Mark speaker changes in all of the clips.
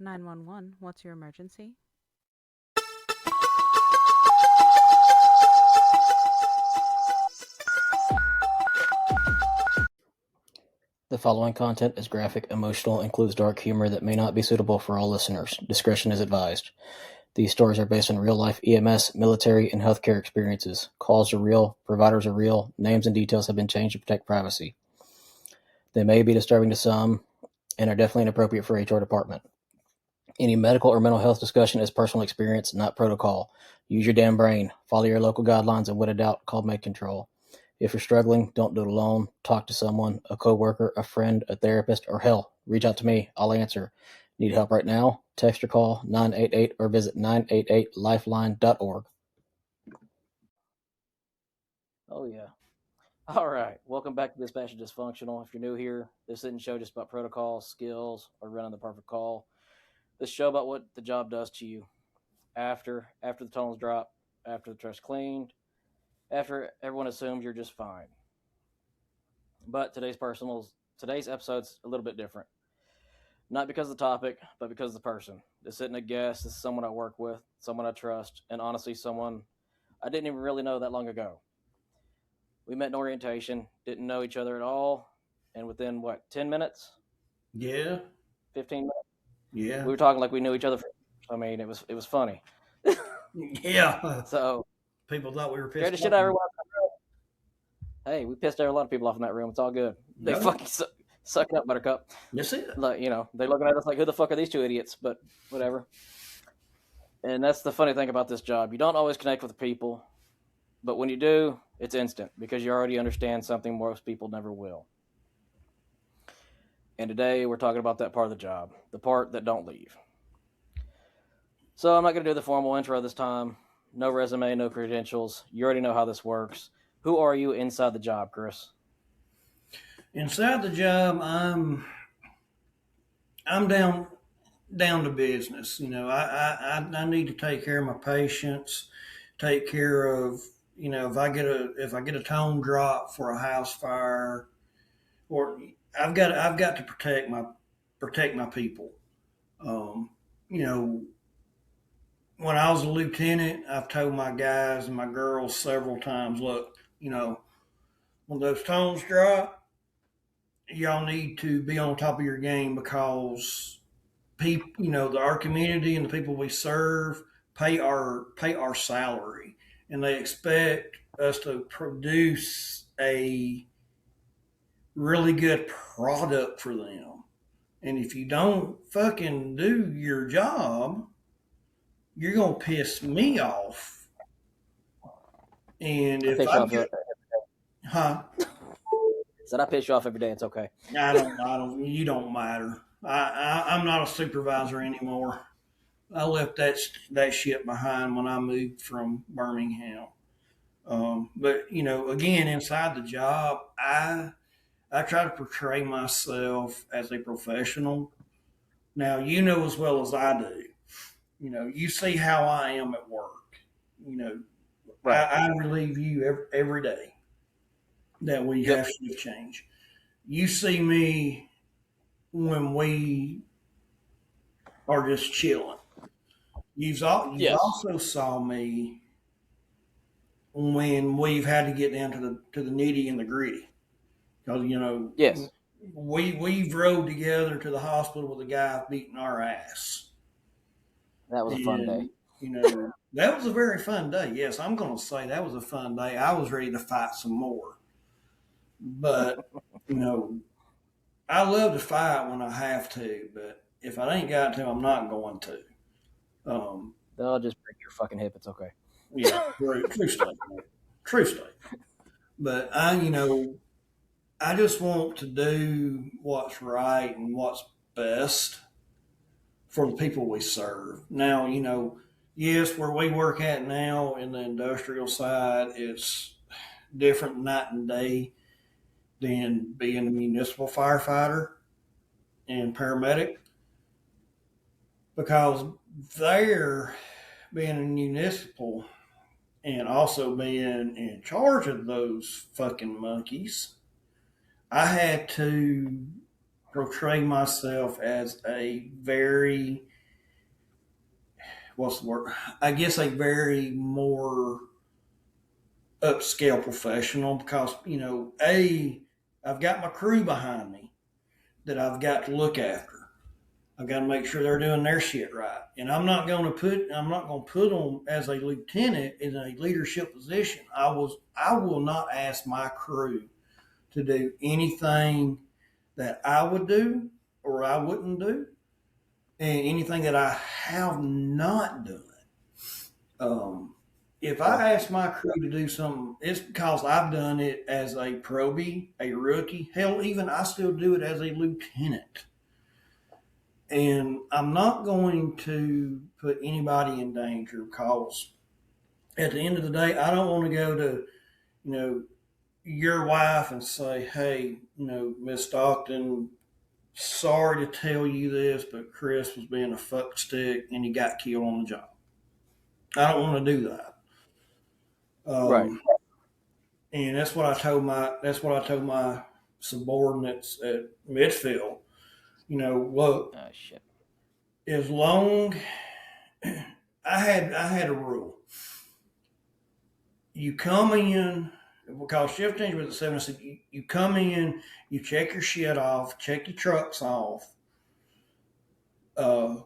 Speaker 1: 911, what's your emergency?
Speaker 2: The following content is graphic, emotional, includes dark humor that may not be suitable for all listeners. Discretion is advised. These stories are based on real-life EMS, military, and healthcare experiences. Calls are real, providers are real, names and details have been changed to protect privacy. They may be disturbing to some and are definitely inappropriate for HR department. Any medical or mental health discussion is personal experience, not protocol. Use your damn brain. Follow your local guidelines, and when in doubt, call med control. If you're struggling, don't do it alone. Talk to someone, a coworker, a friend, a therapist, or hell, reach out to me. I'll answer. Need help right now? Text or call 988 or visit 988lifeline.org. Oh, yeah. All right. Welcome back to Dispatch Dysfunctional. If you're new here, this isn't a show just about protocols, skills, or running the perfect call. This show about what the job does to you after the tones drop, after the trust cleaned, after everyone assumes you're just fine. But today's episode's a little bit different. Not because of the topic, but because of the person. This isn't a guest. This is someone I work with, someone I trust, and honestly, someone I didn't even really know that long ago. We met in orientation, didn't know each other at all, and within, 10 minutes?
Speaker 3: Yeah.
Speaker 2: 15 minutes?
Speaker 3: Yeah.
Speaker 2: We were talking like we knew each other. It was funny.
Speaker 3: Yeah.
Speaker 2: So
Speaker 3: people thought we were
Speaker 2: scared the
Speaker 3: pissed
Speaker 2: shit out of
Speaker 3: off.
Speaker 2: everyone. Hey, we pissed a lot of people off in that room. It's all good. They fucking suck it up, Buttercup.
Speaker 3: That's it.
Speaker 2: Like, they're looking at us like, who the fuck are these two idiots? But whatever. And that's the funny thing about this job. You don't always connect with people, but when you do, it's instant because you already understand something most people never will. And today we're talking about that part of the job, the part that don't leave. So I'm not going to do the formal intro this time. No resume, no credentials. You already know how this works. Who are you inside the job, Chris?
Speaker 3: Inside the job, I'm down to business. I need to take care of my patients, take care of, if I get a tone drop for a house fire, or I've got to protect my people. When I was a lieutenant, I've told my guys and my girls several times, look, when those tones drop, y'all need to be on top of your game because people, our community and the people we serve pay our salary, and they expect us to produce a really good product for them. And if you don't fucking do your job, you're gonna piss me off. And if I get,
Speaker 2: Said I piss you off every day. It's okay.
Speaker 3: I don't. You don't matter. I'm not a supervisor anymore. I left that shit behind when I moved from Birmingham. But again, inside the job, I try to portray myself as a professional. Now, you know as well as I do. You see how I am at work.
Speaker 2: Right.
Speaker 3: I relieve you every day that we have shift change. You see me when we are just chilling. You've also saw me when we've had to get down to the nitty and the gritty. Because
Speaker 2: yes,
Speaker 3: we've rode together to the hospital with a guy beating our ass.
Speaker 2: That was a fun day.
Speaker 3: That was a very fun day. Yes, I'm going to say that was a fun day. I was ready to fight some more. But, I love to fight when I have to. But if I ain't got to, I'm not going to.
Speaker 2: They'll just break your fucking hip. It's okay.
Speaker 3: Yeah, true statement. True statement. But I just want to do what's right and what's best for the people we serve. Now, yes, where we work at now in the industrial side, it's different night and day than being a municipal firefighter and paramedic, because there, being a municipal and also being in charge of those fucking monkeys, I had to portray myself as a very what's the word? I guess a very more upscale professional because, I've got my crew behind me that I've got to look after. I've got to make sure they're doing their shit right. And I'm not going to put them as a lieutenant in a leadership position. I will not ask my crew to do anything that I would do or I wouldn't do, and anything that I have not done. Um, if I ask my crew to do something, it's because I've done it as a probie, a rookie. Hell, even I still do it as a lieutenant. And I'm not going to put anybody in danger because at the end of the day, I don't want to go to, you know, your wife and say, hey, Miss Stockton, sorry to tell you this, but Chris was being a fuck stick and he got killed on the job. I don't want to do that.
Speaker 2: Right.
Speaker 3: And that's what I told my subordinates at Midfield. Look,
Speaker 2: Shit.
Speaker 3: as long I had a rule. You come in because shift change was at 7. So you come in, you check your shit off, check your trucks off,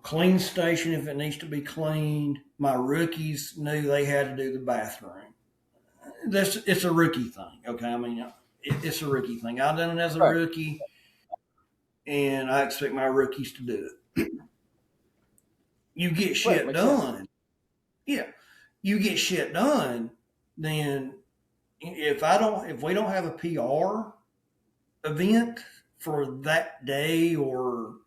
Speaker 3: clean station if it needs to be cleaned. My rookies knew they had to do the bathroom. It's a rookie thing, okay? I mean, it's a rookie thing. I've done it as a rookie, and I expect my rookies to do it. You get shit done. Yeah, you get shit done. Then if we don't have a PR event for that day, or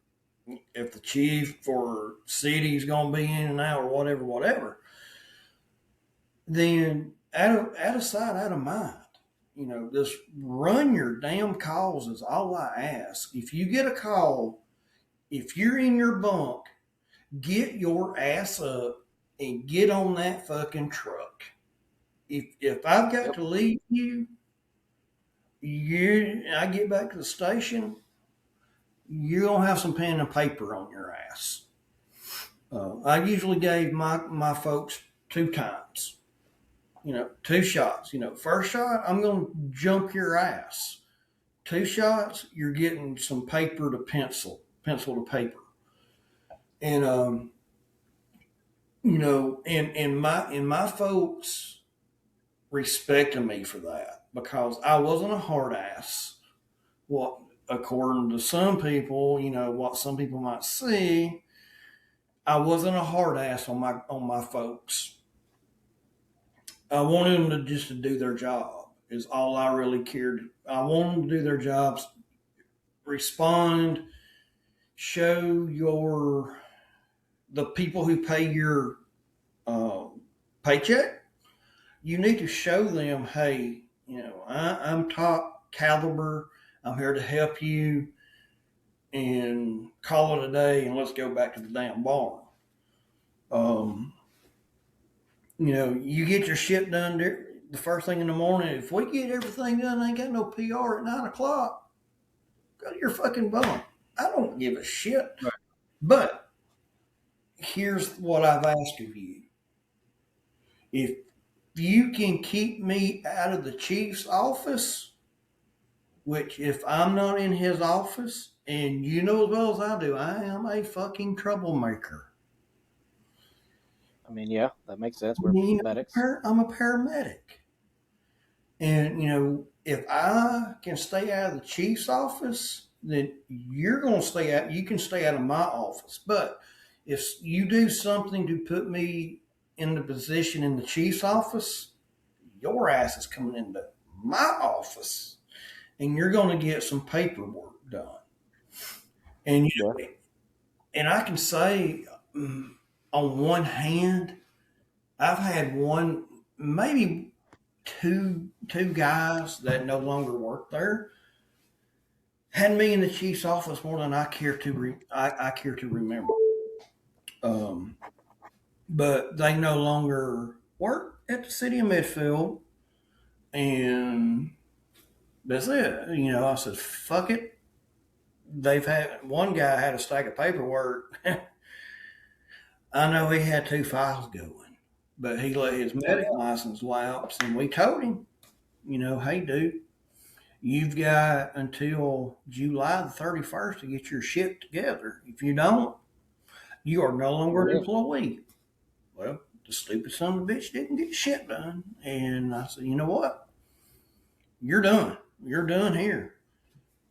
Speaker 3: if the chief or city's gonna be in and out or whatever, then out of sight, out of mind. Just run your damn calls is all I ask. If you get a call, if you're in your bunk, get your ass up and get on that fucking truck. If I've got to leave I get back to the station, you're gonna have some pen and paper on your ass. I usually gave my folks 2 times. 2 shots. First shot, I'm gonna jump your ass. 2 shots, you're getting some paper to pencil to paper, and and my folks respected me for that because I wasn't a hard ass. What, according to some people, what some people might see, I wasn't a hard ass on my folks. I wanted them to do their job is all I really cared. I want them to do their jobs, respond, show the people who pay your paycheck. You need to show them, hey, I'm top caliber. I'm here to help you, and call it a day, and let's go back to the damn barn. You get your shit done the first thing in the morning. If we get everything done, I ain't got no PR at 9:00. Go to your fucking bunk. I don't give a shit.
Speaker 2: Right.
Speaker 3: But here's what I've asked of you. If you can keep me out of the chief's office, which if I'm not in his office, and you know as well as I do, I am a fucking troublemaker.
Speaker 2: I mean, yeah, that makes sense. We're medics.
Speaker 3: I'm a paramedic. And, if I can stay out of the chief's office, then you can stay out of my office. But if you do something to put me in the position in the chief's office, your ass is coming into my office and you're going to get some paperwork done. And, and I can say, on one hand, I've had maybe two guys that no longer work there had me in the chief's office more than I care to I care to remember. But they no longer work at the city of Midfield, and that's it. I said, fuck it. One guy had a stack of paperwork. I know he had 2 files going, but he let his medic license lapse, and we told him, hey, dude, you've got until July the 31st to get your shit together. If you don't, you are no longer an employee. Well, the stupid son of a bitch didn't get shit done. And I said, you know what? You're done. You're done here.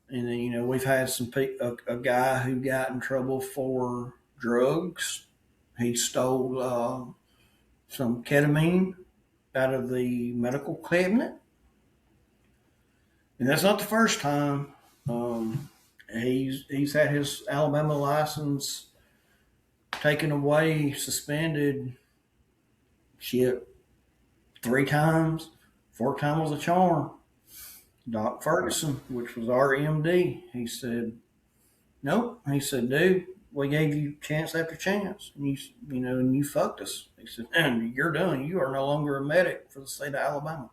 Speaker 3: And then, we've had a guy who got in trouble for drugs. He stole some ketamine out of the medical cabinet. And that's not the first time. He's had his Alabama license taken away, suspended, shit, 3 times. 4th time was a charm. Doc Ferguson, which was our MD, he said, "Nope." He said, "Dude, we gave you chance after chance, and you fucked us." He said, "And you're done. You are no longer a medic for the state of Alabama."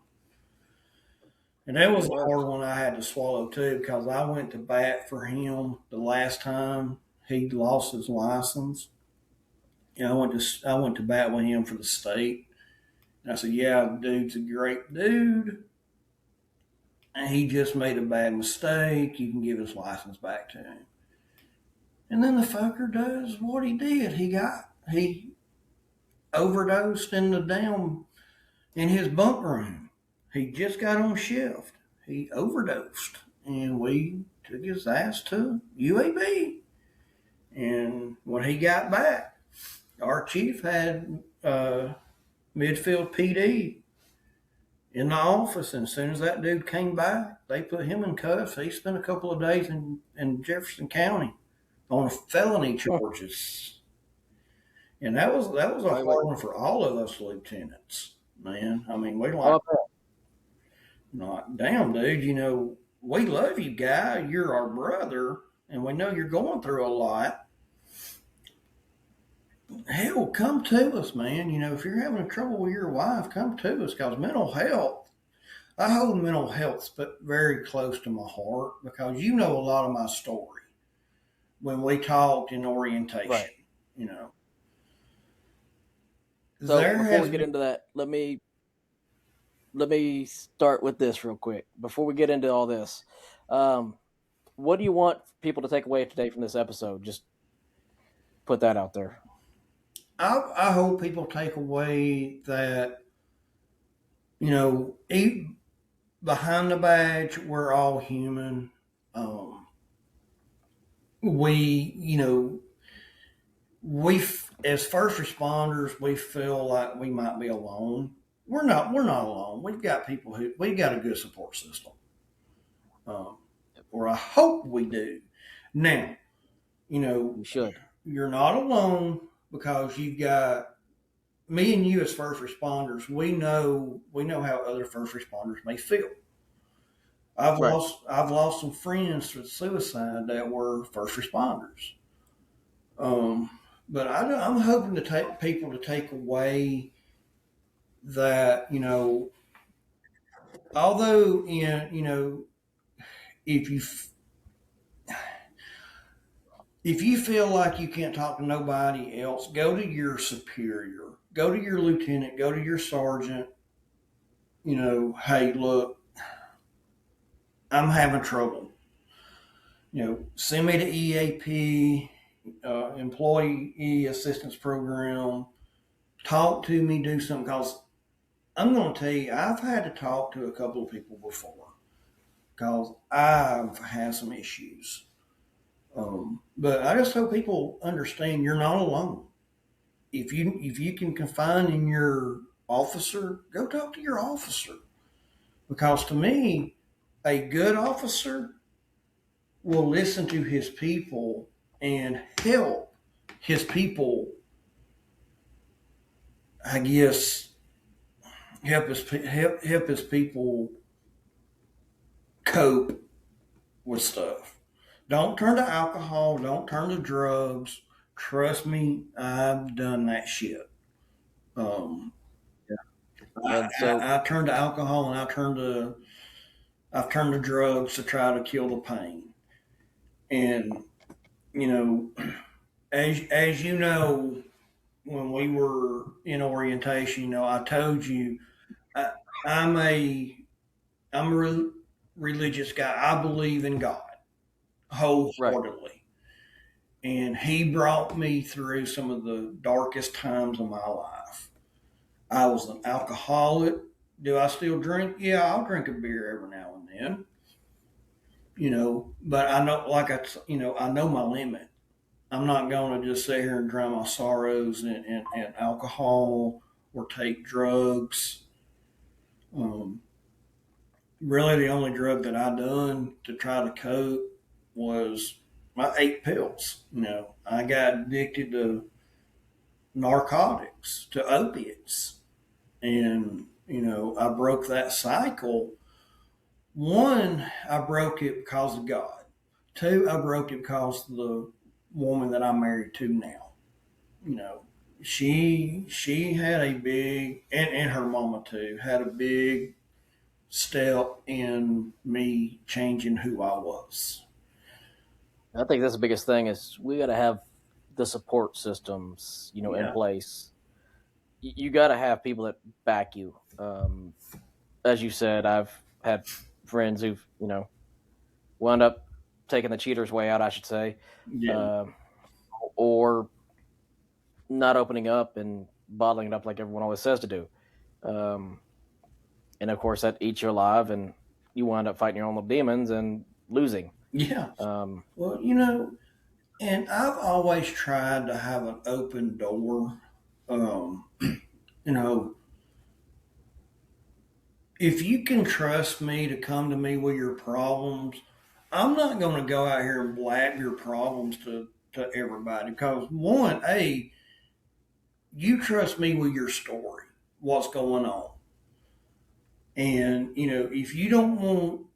Speaker 3: And that was a hard one I had to swallow too, because I went to bat for him the last time he lost his license. I went to bat with him for the state, and I said, "Yeah, the dude's a great dude. And he just made a bad mistake. You can give his license back to him." And then the fucker does what he did. He overdosed in his bunk room. He just got on shift. He overdosed, and we took his ass to UAB. And when he got back, our chief had Midfield PD in the office, and as soon as that dude came back, they put him in cuffs. He spent a couple of days in Jefferson County on felony charges. And that was a hard one for all of us lieutenants, man. I mean, we damn, dude, we love you, guy. You're our brother, and we know you're going through a lot. Hell, come to us, man. If you're having trouble with your wife, come to us, because mental health, I hold mental health very close to my heart, because you know a lot of my story when we talked in orientation,
Speaker 2: Right. So before we get into that, let me start with this real quick. Before we get into all this, what do you want people to take away today from this episode? Just put that out there.
Speaker 3: I hope people take away that, behind the badge, we're all human. We as first responders, we feel like we might be alone. We're not. We're not alone. We've got we've got a good support system. Or I hope we do. Now,
Speaker 2: You should.
Speaker 3: You're not alone, because you've got me and you as first responders. We know how other first responders may feel. I've lost some friends to suicide that were first responders. But I'm hoping to take people to take away that, although if you if you feel like you can't talk to nobody else, go to your superior, go to your lieutenant, go to your sergeant. Hey, look, I'm having trouble. Send me to EAP, Employee Assistance Program. Talk to me, do something, because I'm going to tell you, I've had to talk to a couple of people before, because I've had some issues. But I just hope people understand you're not alone. If you can confide in your officer, go talk to your officer. Because to me, a good officer will listen to his people and help his people, I guess, help his people cope with stuff. Don't turn to alcohol. Don't turn to drugs. Trust me, I've done that shit. I turned to alcohol, and I've turned to drugs to try to kill the pain. And as you know, when we were in orientation, I told you I, I'm a I'm a religious guy. I believe in God
Speaker 2: Right.
Speaker 3: wholeheartedly, and He brought me through some of the darkest times of my life. I was an alcoholic. Do I still drink? Yeah, I'll drink a beer every now and then. But I know, I know my limit. I'm not going to just sit here and drown my sorrows in alcohol or take drugs. Um, Really, the only drug that I done to try to cope was I ate pills. I got addicted to narcotics, to opiates, and I broke that cycle. One, I broke it because of God. Two, I broke it because of the woman that I'm married to now. You know, she had a big, and her mama too, had a big step in me changing who I was.
Speaker 2: I think that's the biggest thing is we got to have the support systems, in
Speaker 3: Yeah.
Speaker 2: place. You got to have people that back you. As you said, I've had friends who've, wound up taking the cheater's way out, I should say,
Speaker 3: Yeah.
Speaker 2: uh, or not opening up and bottling it up like everyone always says to do. Um, and of course, that eats you alive, and you wind up fighting your own little demons and losing.
Speaker 3: Yeah.
Speaker 2: Um,
Speaker 3: Well, and I've always tried to have an open door. Um, you know, if you can trust me to come to me with your problems, I'm not going to go out here and blab your problems to everybody because one, you trust me with your story, what's going on. And, if you don't want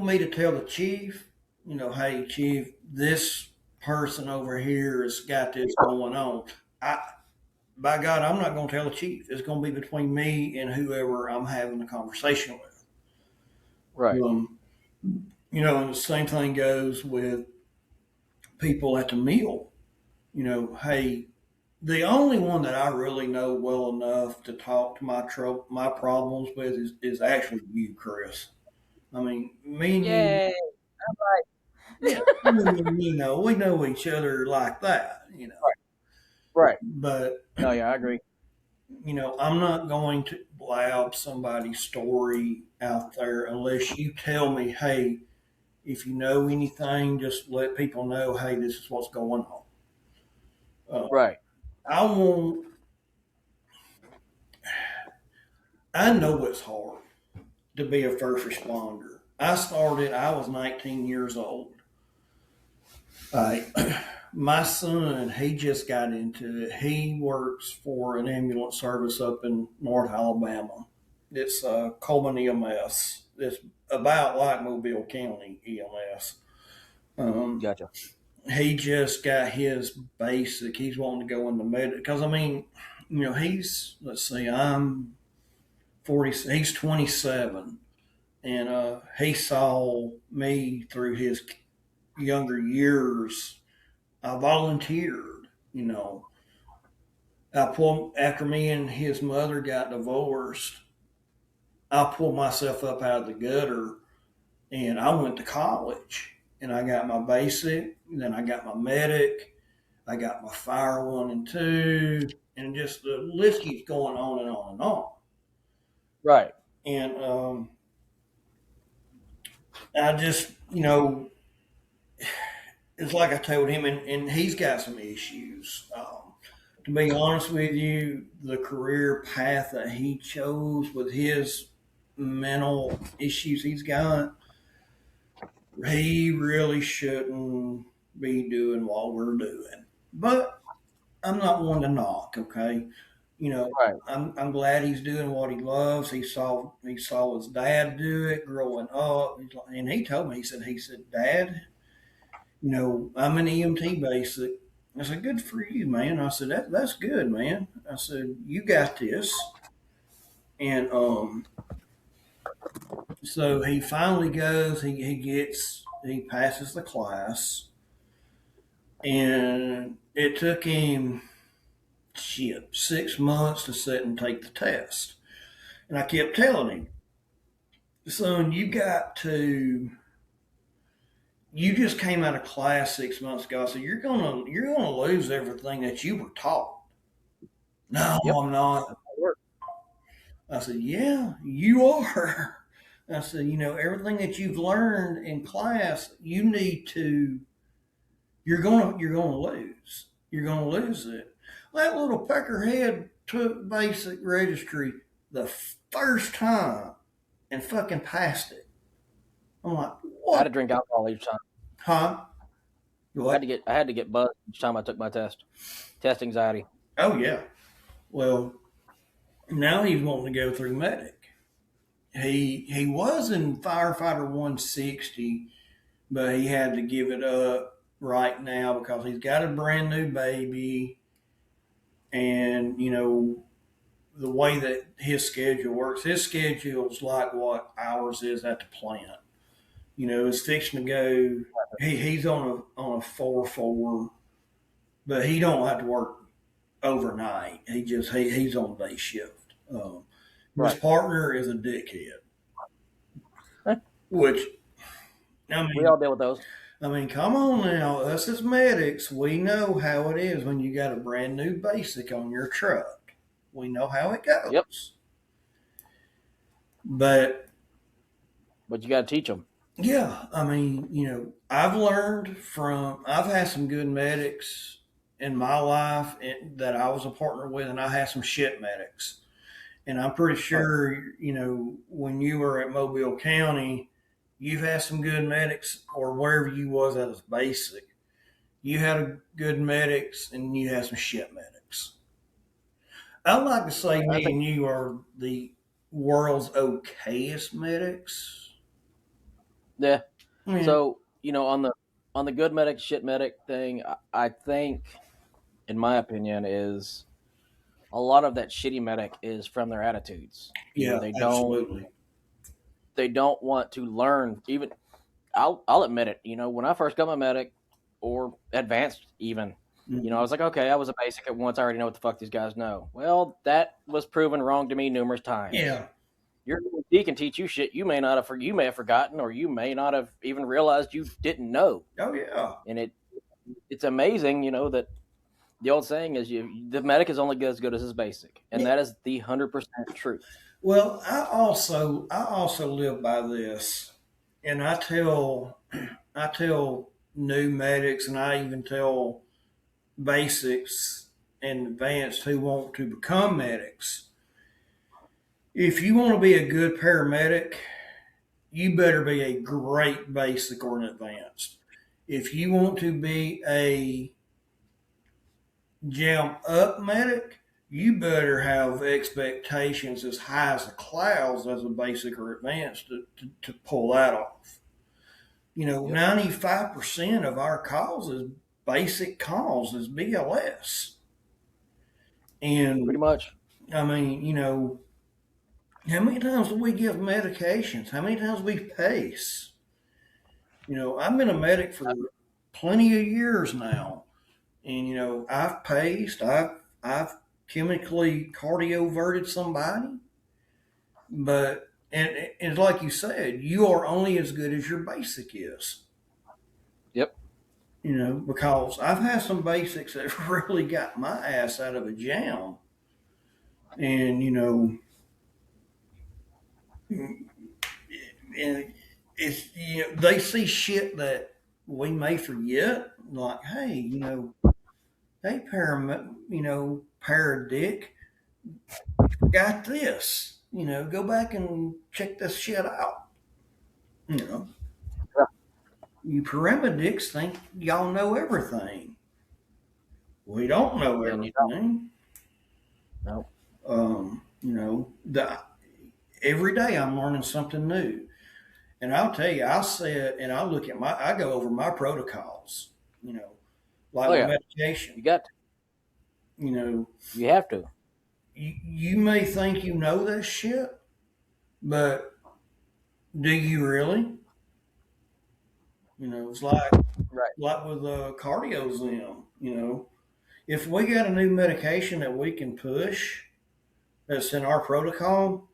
Speaker 3: me to tell the chief, hey chief, this person over here has got this going on. I By God, I'm not going to tell the chief. It's going to be between me and whoever I'm having the conversation with.
Speaker 2: right,
Speaker 3: Um, and the same thing goes with people at the meal. Hey, the only one that I really know well enough to talk to my problems with is actually you, Chris. I mean, me and you,
Speaker 2: yay!
Speaker 3: yeah, me and you know, we know each other like that.
Speaker 2: Right, right.
Speaker 3: But
Speaker 2: No, yeah, I agree.
Speaker 3: I'm not going to blab somebody's story out there unless you tell me, hey, if you know anything, just let people know, hey, this is what's going on. Uh,
Speaker 2: Right,
Speaker 3: I won't. I know it's hard to be a first responder. I was 19 years old. Uh, my son, he just got into it. He works for an ambulance service up in North Alabama. It's Coleman EMS. It's about like Mobile County EMS. Um,
Speaker 2: gotcha.
Speaker 3: he just got his basic. He's wanting to go into med because he's let's see, I'm 40. He's 27, and he saw me through his younger years. I volunteered. I pulled after me and his mother got divorced. I pulled myself up out of the gutter and I went to college and I got my basic, and then I got my medic, I got my fire 1 and 2, and just the list keeps going on and on and on.
Speaker 2: Right,
Speaker 3: And I just, it's like I told him, and he's got some issues. To be honest with you, the career path that he chose with his mental issues he's got, he really shouldn't be doing what we're doing. But I'm not one to knock, okay?
Speaker 2: right,
Speaker 3: I'm glad he's doing what he loves. He saw his dad do it growing up, and he told me he said, Dad, I'm an EMT basic. I said, good for you, man. I said that's good, man. I said you got this, and so he finally goes. He passes the class, and it took him 6 months to sit and take the test. And I kept telling him, son, you just came out of class 6 months ago. I said, you're gonna lose everything that you were taught. No,
Speaker 2: Yep.
Speaker 3: I'm not. I said, yeah, you are. I said, everything that you've learned in class, you're gonna lose. You're gonna lose it. That little peckerhead took basic registry the first time and fucking passed it. I'm like,
Speaker 2: I had to
Speaker 3: what?
Speaker 2: drink alcohol each time.
Speaker 3: Huh? What?
Speaker 2: I had to get buzzed each time I took my test. Test anxiety.
Speaker 3: Oh yeah. Well, now he's wanting to go through medic. He was in firefighter 160, but he had to give it up right now because he's got a brand new baby, and the way that his schedule works. His schedule's like what ours is at the plant. It's fixing to go. He's on a 4-4, but he don't have to work overnight. He's on day shift. His
Speaker 2: Right.
Speaker 3: partner is a dickhead,
Speaker 2: Eh,
Speaker 3: which I
Speaker 2: we
Speaker 3: mean,
Speaker 2: all deal with those.
Speaker 3: come on now, us as medics, we know how it is when you got a brand new basic on your truck. We know how it
Speaker 2: Yep.
Speaker 3: goes. But
Speaker 2: But you got to teach them.
Speaker 3: yeah, I've had some good medics in my life that I was a partner with, and I had some shit medics. And I'm pretty
Speaker 2: Right.
Speaker 3: sure, when you were at Mobile County, you've had some good medics, or wherever you was at as basic. You had a good medics, and you had some shit medics. I'd like to say
Speaker 2: I
Speaker 3: me
Speaker 2: think,
Speaker 3: and you are the world's okayest medics.
Speaker 2: yeah.
Speaker 3: I mean,
Speaker 2: So, on the good medic, shit medic thing, I think, in my opinion, is a lot of that shitty medic is from their attitudes.
Speaker 3: yeah, absolutely.
Speaker 2: They don't want to learn. Even I'll admit it. When I first got my medic or advanced, even, I
Speaker 3: Mhm.
Speaker 2: was like, okay, I was a basic at once. I already know what the fuck these guys know. Well, that was proven wrong to me numerous times.
Speaker 3: Yeah.
Speaker 2: Your he can teach you shit you may not have you may have forgotten, or you may not have even realized you didn't know.
Speaker 3: Oh, yeah.
Speaker 2: And it's amazing, that the old saying is the medic is only as good as his basic, and
Speaker 3: Yeah.
Speaker 2: that is the 100% truth.
Speaker 3: Well, I also live by this, and I tell new medics, and I even tell basics and advanced who want to become medics. If you want to be a good paramedic, you better be a great basic or an advanced. If you want to be a jump up medic, you better have expectations as high as the clouds as a basic or advanced to pull that off.
Speaker 2: Yep,
Speaker 3: 95% of our causes, basic causes, BLS.
Speaker 2: pretty
Speaker 3: And
Speaker 2: much.
Speaker 3: I mean, how many times do we give medications? How many times do we pace? I've been a medic for plenty of years now, and I've paced, I've chemically cardioverted somebody, but and like you said, you are only as good as your basic is.
Speaker 2: Yep.
Speaker 3: Because I've had some basics that really got my ass out of a jam, and and they see shit that we may forget, like, hey, hey, paradic, got this. Go back and check this shit out. You know,
Speaker 2: Yeah.
Speaker 3: you paramedics think y'all know everything. We don't know
Speaker 2: And you don't.
Speaker 3: everything.
Speaker 2: No.
Speaker 3: Every day I'm learning something new. And I'll tell you, I'll sit and I go over my protocols, you know, like
Speaker 2: Oh
Speaker 3: with
Speaker 2: yeah.
Speaker 3: medication.
Speaker 2: You got to.
Speaker 3: You know,
Speaker 2: You have to.
Speaker 3: you may think you know this shit, but do you really? It's like
Speaker 2: Right.
Speaker 3: like with cardios, If we got a new medication that we can push that's in our protocol,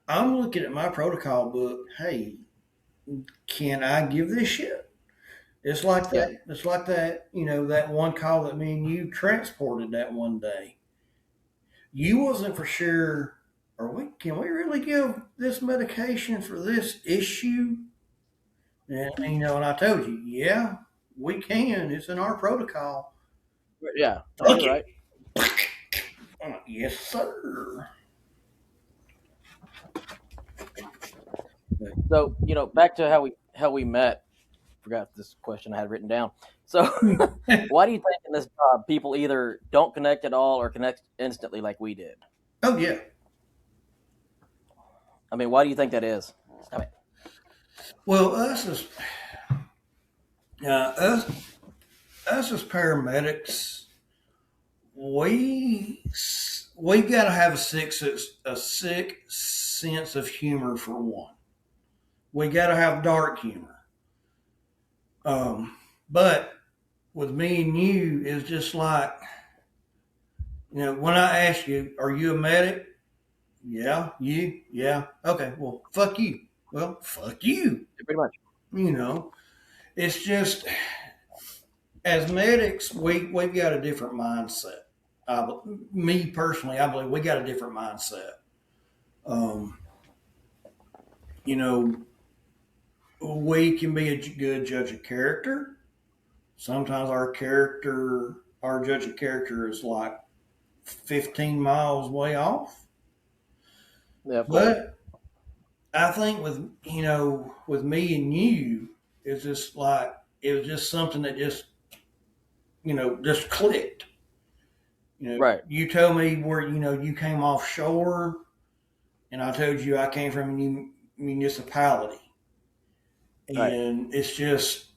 Speaker 3: I'm looking at my protocol book. Hey, can I give this shit? It's like
Speaker 2: Yeah.
Speaker 3: that. It's like that. That one call that me and you transported that one day. You wasn't for sure. Can we really give this medication for this issue? And I told you, yeah, we can. It's in our protocol.
Speaker 2: Yeah. No,
Speaker 3: Fuck
Speaker 2: you're
Speaker 3: it.
Speaker 2: right.
Speaker 3: Yes, sir.
Speaker 2: So, back to how we met. Forgot this question I had written down. So, why do you think in this job people either don't connect at all or connect instantly like we did?
Speaker 3: Oh yeah.
Speaker 2: I mean, why do you think that is? Stop it.
Speaker 3: Well, uh, us us as paramedics, we we got to have a sick sense of humor for one. We got to have dark humor. But with me and you, it's just like when I ask you, "Are you a medic?" Yeah, you, yeah, okay. Well, fuck you. Well, fuck you.
Speaker 2: Pretty much.
Speaker 3: You know, it's just as medics, we've got a different mindset. Me personally, I believe we got a different mindset. Um, you know, we can be a good judge of character. Sometimes our judge of character is like 15 miles way off.
Speaker 2: Yeah, of course.
Speaker 3: But I think with me and you, it's just like it was just something that just clicked.
Speaker 2: Right.
Speaker 3: You told me where you came offshore, and I told you I came from a municipality,
Speaker 2: Right.
Speaker 3: and it's just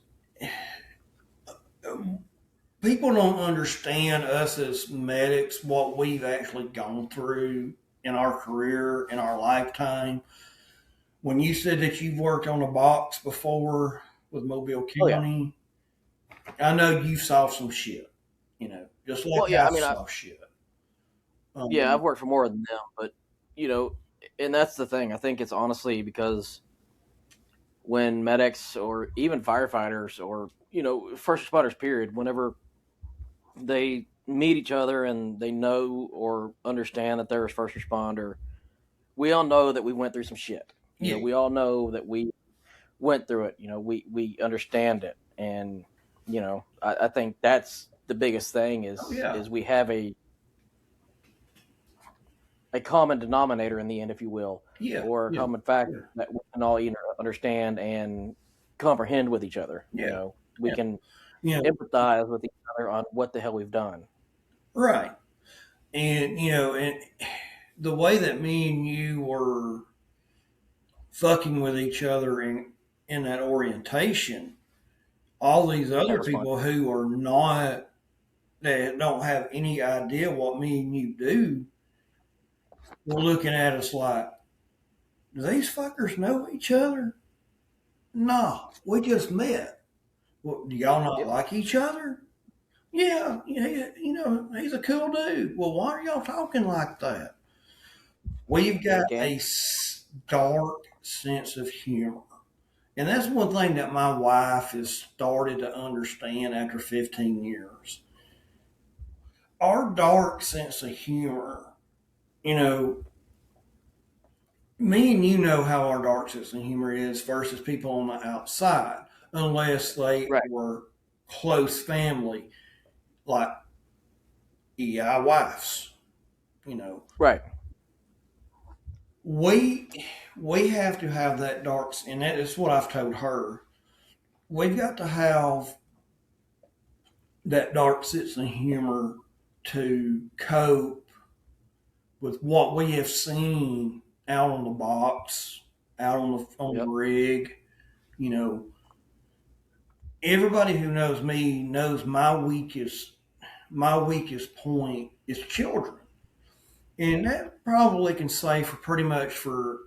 Speaker 3: people don't understand us as medics what we've actually gone through in our career in our lifetime. When you said that you've worked on a box before with Mobile
Speaker 2: Oh yeah.
Speaker 3: County, I know you saw some shit. Just like
Speaker 2: Well, yeah.
Speaker 3: I
Speaker 2: I mean,
Speaker 3: saw shit.
Speaker 2: yeah, I've
Speaker 3: Um,
Speaker 2: worked for more than them, but you know, and that's the thing. I think it's honestly because when medics or even firefighters or first responders, period, whenever they meet each other and they know or understand that they're a first responder, we all know that we went through some shit.
Speaker 3: yeah,
Speaker 2: We all know that we went through it. We understand it, and I think that's the biggest thing
Speaker 3: oh
Speaker 2: is
Speaker 3: yeah,
Speaker 2: is we have a common denominator in the end, if you will,
Speaker 3: yeah,
Speaker 2: or a
Speaker 3: yeah,
Speaker 2: common factor
Speaker 3: yeah,
Speaker 2: that we can all understand and comprehend with each other.
Speaker 3: yeah,
Speaker 2: We
Speaker 3: yeah.
Speaker 2: can
Speaker 3: You know,
Speaker 2: empathize with each other on what the hell we've done.
Speaker 3: right. And the way that me and you were fucking with each other in that orientation, all these
Speaker 2: That
Speaker 3: other
Speaker 2: was fun.
Speaker 3: people who are not that don't have any idea what me and you do were looking at us like, do these fuckers know each other? No, we just met. Well, do y'all not
Speaker 2: Yep.
Speaker 3: like each other? Yeah, he's a cool dude. Well, why are y'all talking like that? We've
Speaker 2: Yeah,
Speaker 3: got
Speaker 2: can.
Speaker 3: a dark sense of humor. And that's one thing that my wife has started to understand after 15 years. Our dark sense of humor, you know, me and you know how our dark sense of humor is versus people on the outside, unless they
Speaker 2: Right.
Speaker 3: were close family, like EI wives, you know.
Speaker 2: Right.
Speaker 3: We we have to have that dark, and that is what I've told her. We've got to have that dark sense of humor to cope with what we have seen out on the box, out on the
Speaker 2: Yep.
Speaker 3: rig. You know, everybody who knows me knows my weakest point is children, and that probably can say for pretty much for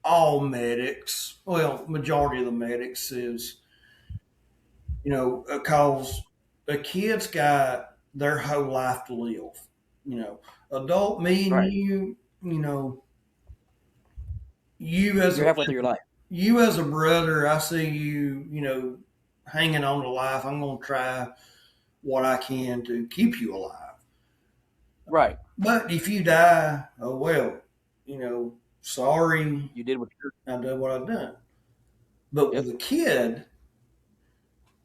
Speaker 3: all medics. Well, majority of the medics is cause a kid's got their whole life to live. Adult me and
Speaker 4: Right.
Speaker 3: you as
Speaker 4: You're halfway through your life.
Speaker 3: a brother, I see you, hanging on to life. I'm going to try what I can to keep you alive.
Speaker 4: Right.
Speaker 3: But if you die, oh well, sorry,
Speaker 4: You did what you
Speaker 3: I've done what I've done. But
Speaker 4: Yep.
Speaker 3: with a kid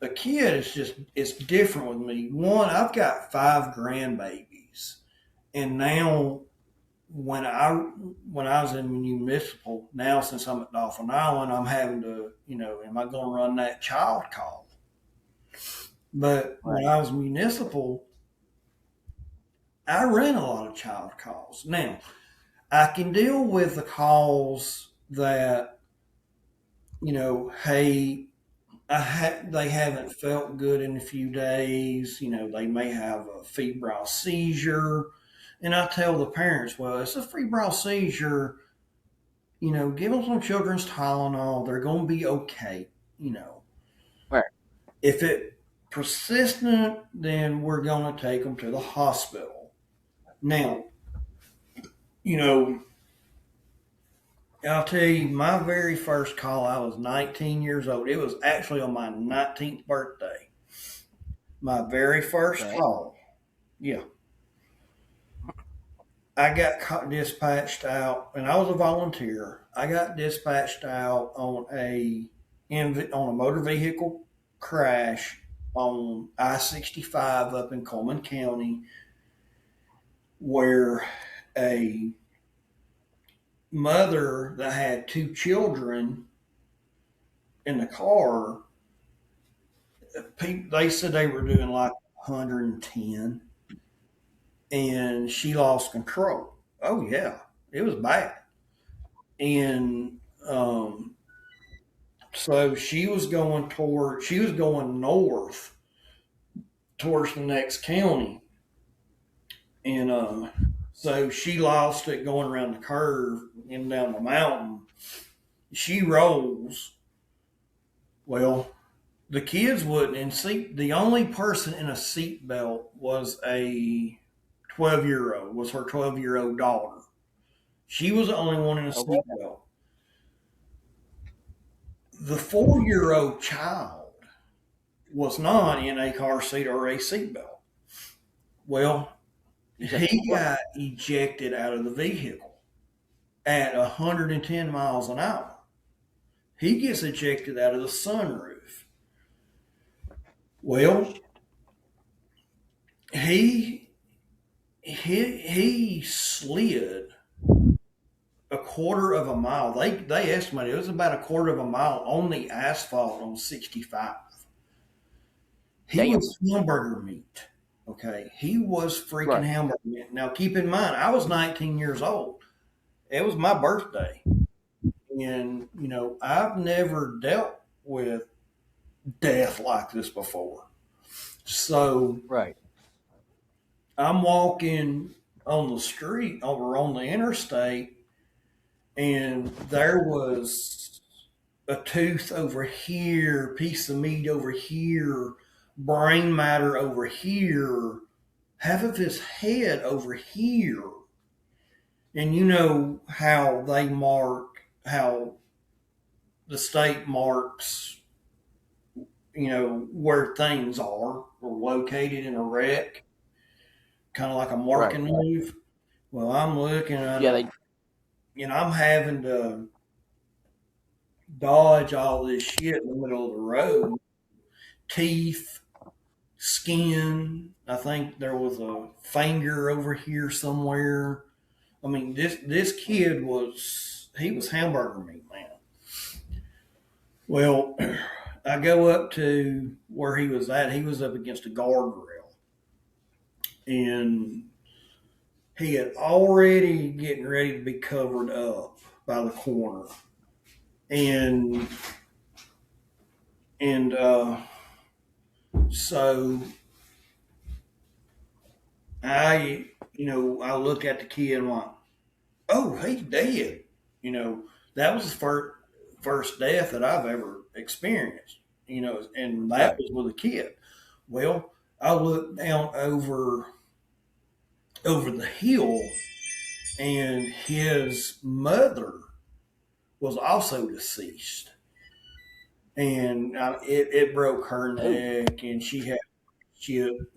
Speaker 3: is it's different with me. One, I've got 5 grandbabies, and now when I was in municipal, now since I'm at Dauphin Island, I'm having to, am I going to run that child call? But when
Speaker 4: Right.
Speaker 3: I was municipal, I ran a lot of child calls. Now I can deal with the calls that, hey, they haven't felt good in a few days. They may have a febrile seizure. And I tell the parents, well, it's a febrile seizure. Give them some children's Tylenol. They're going to be okay. You know,
Speaker 4: Right.
Speaker 3: if it persistent, then we're going to take them to the hospital. Now, you know, I'll tell you, my very first call, I was 19 years old. It was actually on my 19th birthday. My very first
Speaker 4: Okay.
Speaker 3: call. Yeah. I got dispatched out, and I was a volunteer. I got dispatched out on a motor vehicle crash on I-65 up in Coleman County, where a mother that had 2 children in the car, they said they were doing like 110, and she lost control. Oh yeah, it was bad. And so she was going north towards the next county, and so she lost it going around the curve and down the mountain. She rolls. Well, the kids wouldn't, and the only person in a seatbelt was a 12-year-old, was her 12-year-old daughter. She was the only one in a
Speaker 4: Okay.
Speaker 3: seatbelt. The 4-year-old child was not in a car seat or a seatbelt. Well,
Speaker 4: You said
Speaker 3: he
Speaker 4: what?
Speaker 3: got ejected out of the vehicle at 110 miles an hour. He gets ejected out of the sunroof. Well, he he slid a quarter of a mile. They estimated it was about a quarter of a mile on the asphalt on 65. He
Speaker 4: Damn.
Speaker 3: was hamburger meat. Okay, he was freaking
Speaker 4: Right.
Speaker 3: hamburger meat. Now, keep in mind, I was 19 years old. It was my birthday, and I've never dealt with death like this before. So
Speaker 4: Right.
Speaker 3: I'm walking on the street over on the interstate, and there was a tooth over here, piece of meat over here, brain matter over here, half of his head over here. And you know how the state marks, where things are or located in a wreck, kind of like a
Speaker 4: Right.
Speaker 3: marking move. Well, I'm looking at,
Speaker 4: Yeah. They.
Speaker 3: I'm having to dodge all this shit in the middle of the road. Teeth, skin. I think there was a finger over here somewhere. I mean, this kid he was hamburger meat, man. Well, I go up to where he was at. He was up against a guardrail, and he had already getting ready to be covered up by the corner, and and so I look at the kid and I'm like, oh, he's dead. That was the first death that I've ever experienced. And that
Speaker 4: Right.
Speaker 3: was with a kid. Well, I looked down over the hill, and his mother was also deceased, and it broke her
Speaker 4: Oh,
Speaker 3: neck, and she had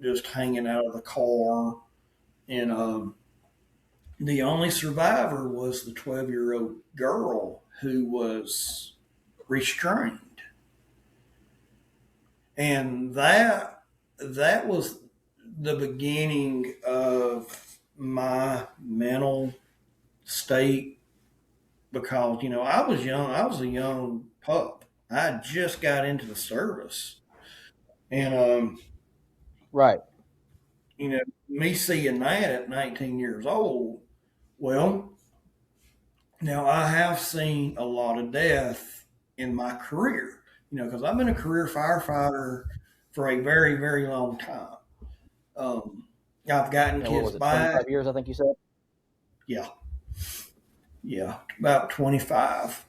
Speaker 3: just hanging out of the car, and the only survivor was the 12-year-old girl who was restrained, and that was the beginning of my mental state, because I was young. I was a young pup. I just got into the service, and
Speaker 2: Right.
Speaker 3: me seeing that at 19 years old. Well, now I have seen a lot of death in my career. Because I've been a career firefighter for a very, very long time. Um, I've gotten
Speaker 2: Yeah, what
Speaker 3: kids
Speaker 2: was it? 25
Speaker 3: back.
Speaker 2: years, I think you said.
Speaker 3: Yeah, yeah, about 25,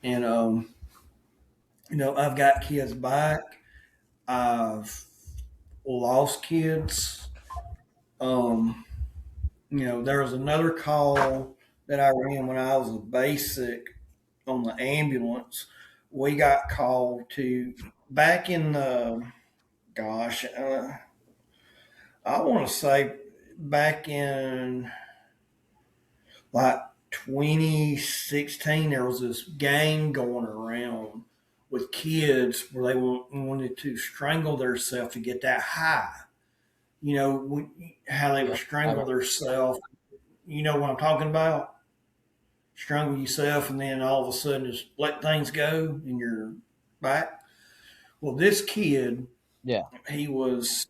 Speaker 3: and I've got kids back. I've lost kids. Um, there was another call that I ran when I was a basic on the ambulance. We got called to back in the gosh, I want to say back in like 2016, there was this gang going around with kids where they wanted to strangle themselves to get that high. How they would
Speaker 2: Yep, I
Speaker 3: strangle
Speaker 2: remember.
Speaker 3: themselves. You know what I'm talking about? Strangle yourself and then all of a sudden just let things go and you're back. Well, this kid,
Speaker 2: Yeah.
Speaker 3: he was,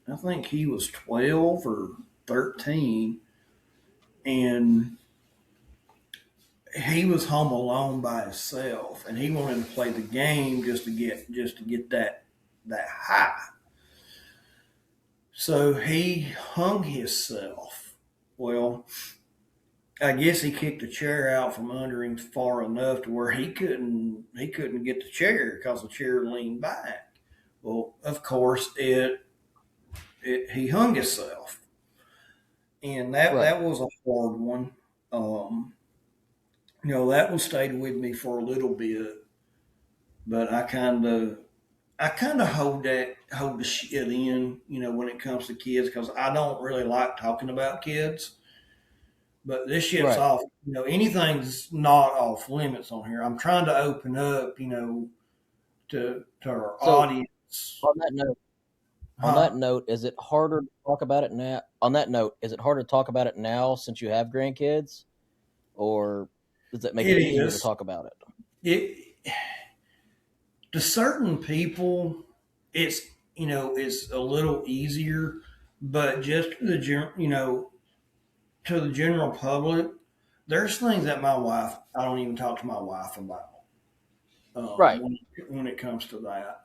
Speaker 3: I think he was 12 or 13, and he was home alone by himself, and he wanted to play the game just to get that high. So he hung himself. Well, I guess he kicked the chair out from under him far enough to where he couldn't get the chair because the chair leaned back. Well, of course, he hung himself, and that
Speaker 2: Right.
Speaker 3: that was a hard one. Um, that one stayed with me for a little bit, but I kind of hold the shit in, when it comes to kids, because I don't really like talking about kids. But this shit's
Speaker 2: Right.
Speaker 3: off. Anything's not off limits on here. I'm trying to open up, to our
Speaker 2: So
Speaker 3: audience.
Speaker 2: on that note,
Speaker 3: Huh?
Speaker 2: is it harder to talk about it now? On that note, is it harder to talk about it now since you have grandkids, or does it make
Speaker 3: It
Speaker 2: it easier to
Speaker 3: is.
Speaker 2: talk about it?
Speaker 3: It To certain people, it's it's a little easier, but just to the general public, there's things that my wife I don't even talk to my wife about,
Speaker 2: Right.
Speaker 3: when it comes to that.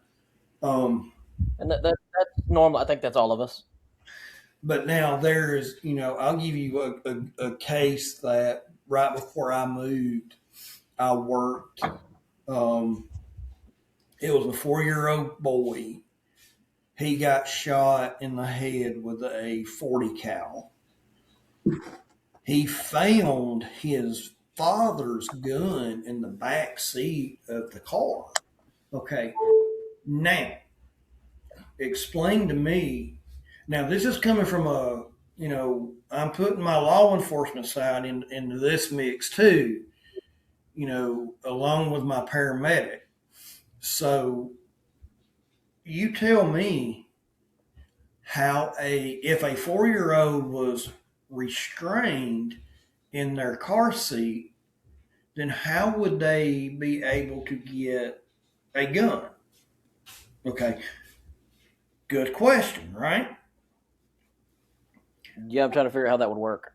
Speaker 3: Um,
Speaker 2: And that's normal. I think that's all of us.
Speaker 3: but now there's I'll give you a case that right before I moved, I worked. Um, it was a 4-year-old boy. He got shot in the head with a 40 cal. He found his father's gun in the back seat of the car. Okay, now explain to me. Now this is coming from I'm putting my law enforcement side into this mix too. Along with my paramedic. So you tell me how if a 4-year-old was restrained in their car seat, then how would they be able to get a gun? Okay, good question, right?
Speaker 2: Yeah, I'm trying to figure out how that would work.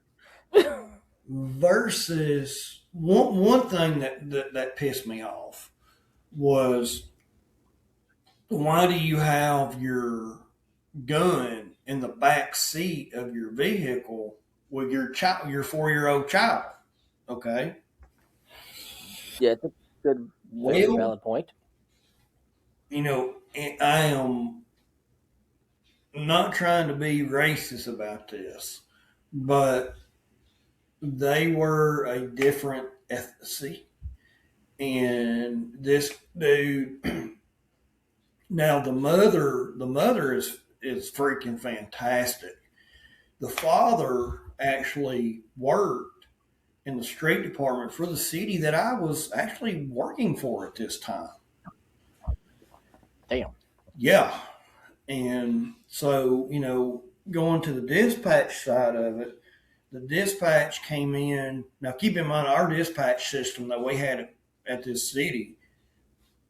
Speaker 3: Versus one thing that pissed me off was, why do you have your gun in the back seat of your vehicle with your 4-year-old child? Okay,
Speaker 2: Yeah, it's a good, fairly
Speaker 3: well,
Speaker 2: valid point.
Speaker 3: I am. not trying to be racist about this, but they were a different ethnicity. And this dude, now the mother is freaking fantastic. The father actually worked in the street department for the city that I was actually working for at this time.
Speaker 4: Damn.
Speaker 3: Yeah. And so, going to the dispatch side of it, the dispatch came in. Now, keep in mind, our dispatch system that we had at this city,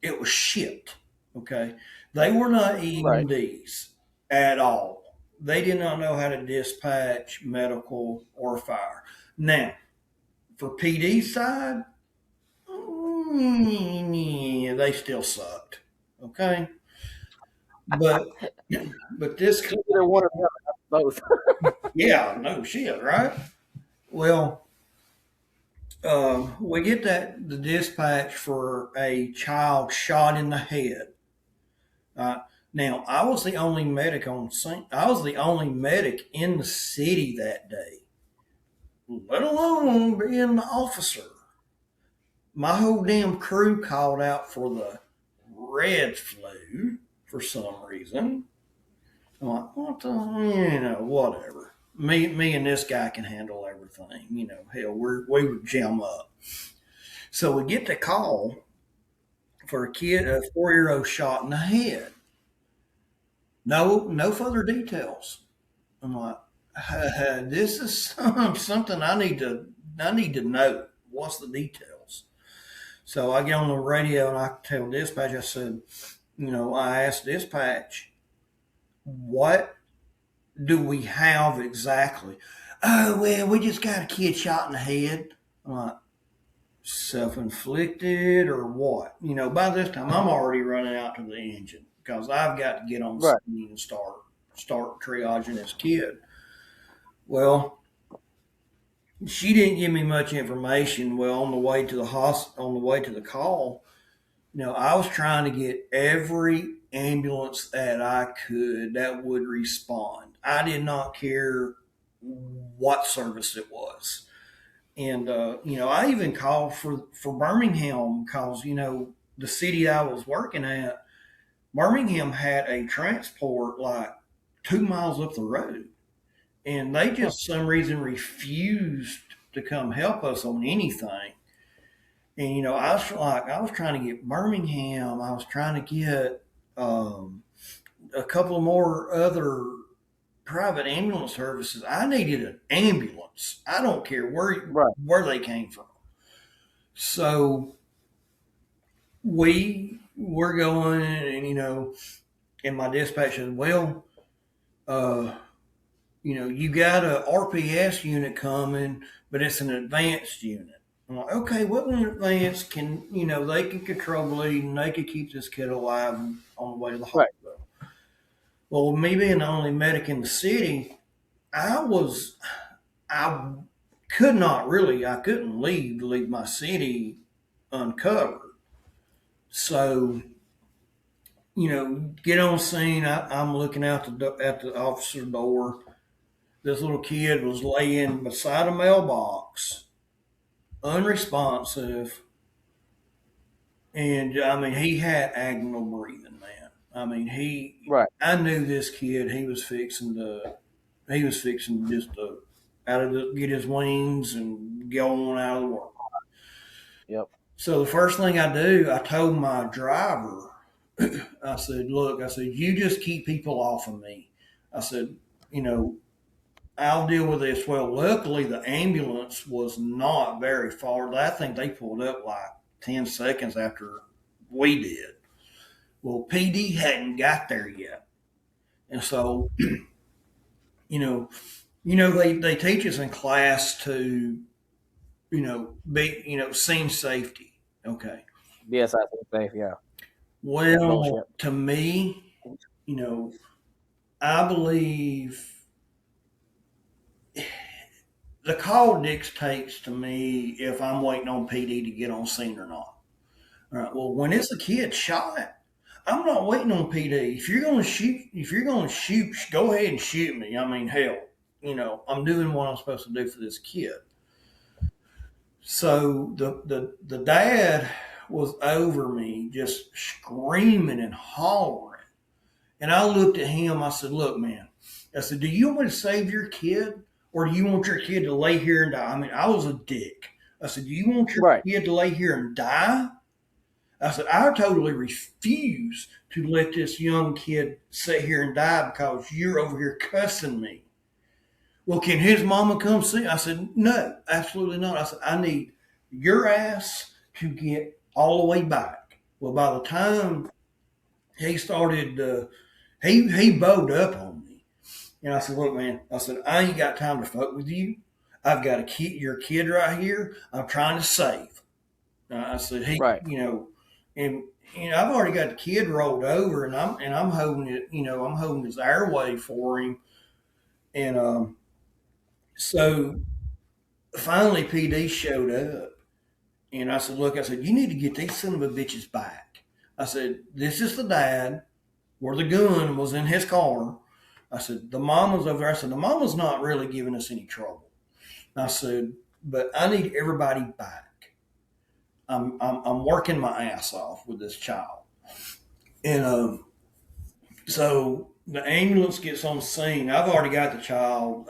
Speaker 3: it was shit. Okay. They were not
Speaker 4: Right.
Speaker 3: EMDs at all. They did not know how to dispatch medical or fire. Now, for PD side, they still sucked. Okay. But but this,
Speaker 4: Either one or the other, not both.
Speaker 3: yeah, no shit, right? Well, we get the dispatch for a child shot in the head. Uh, Now, I was the only medic on scene. I was the only medic in the city that day, let alone being the officer. My whole damn crew called out for the red flu for some reason. I'm like, what the, whatever. Me and this guy can handle everything. Hell, we would jam up. So we get the call for a 4-year-old shot in the head. No further details. I'm like, this is something I need to know. What's the details? So I get on the radio and I tell dispatch. I said, I asked dispatch, what do we have exactly? Oh, well, we just got a kid shot in the head. I'm like, self-inflicted or what? By this time I'm already running out to the engine because I've got to get on the
Speaker 4: Right.
Speaker 3: scene and start triaging this kid. Well, she didn't give me much information. Well, on the way to the call, I was trying to get every ambulance that I could that would respond. I did not care what service it was. And, I even called for Birmingham because, the city I was working at, Birmingham had a transport like 2 miles up the road. And they just, some reason, refused to come help us on anything. And, I was trying to get Birmingham. I was trying to get a couple more other private ambulance services. I needed an ambulance. I don't care
Speaker 4: Right.
Speaker 3: where they came from. So we were going, and and my dispatch said, "Well, uh, you got a RPS unit coming, but it's an advanced unit." I'm like, "Okay, what in advance can they can control bleeding, they can keep this kid alive on the way to the
Speaker 4: Right.
Speaker 3: hospital." Well, with me being the only medic in the city, I I couldn't leave my city uncovered. So, get on scene. I'm looking out at the officer door. This little kid was laying beside a mailbox, unresponsive, and I mean he had agonal breathing, man. I mean
Speaker 4: Right.
Speaker 3: I knew this kid. He was fixing just to get his wings and go on out of the world.
Speaker 4: Yep.
Speaker 3: So the first thing I do, I told my driver, I said, "Look, I said, you just keep people off of me." I said, you know, "I'll deal with this." Well, luckily the ambulance was not very far. I think they pulled up like 10 seconds after we did. Well, PD hadn't got there yet. And so, you know, they teach us in class to, scene safety. Okay.
Speaker 4: Yes, I think safe. Yeah.
Speaker 3: Well,
Speaker 4: Fellowship.
Speaker 3: to me, you know, I believe the call dictates to me if I'm waiting on PD to get on scene or not. All right. Well, when it's a kid shot, I'm not waiting on PD. If you're going to shoot, go ahead and shoot me. I mean, hell, I'm doing what I'm supposed to do for this kid. So the dad was over me, just screaming and hollering. And I looked at him. I said, "Look, man," I said, "do you want me to save your kid, or do you want your kid to lay here and die?" I mean, I was a dick. I said, "Do you want your
Speaker 4: Right.
Speaker 3: kid to lay here and die?" I said, "I totally refuse to let this young kid sit here and die because you're over here cussing me." "Well, can his mama come see?" I said, "No, absolutely not." I said, "I need your ass to get all the way back." Well, by the time he started, he bowed up on me. And I said, "Look, man," I said, "I ain't got time to fuck with you. I've got your kid right here. I'm trying to save." I said,
Speaker 4: Right.
Speaker 3: and I've already got the kid rolled over, and I'm holding it. I'm holding his airway for him, and so finally PD showed up, and I said, "Look," I said, "you need to get these son of a bitches back." I said, "This is the dad where the gun was in his car." I said, "The mama's over there." I said, "The mama's not really giving us any trouble." I said, "But I need everybody back. I'm working my ass off with this child." And so the ambulance gets on scene. I've already got the child.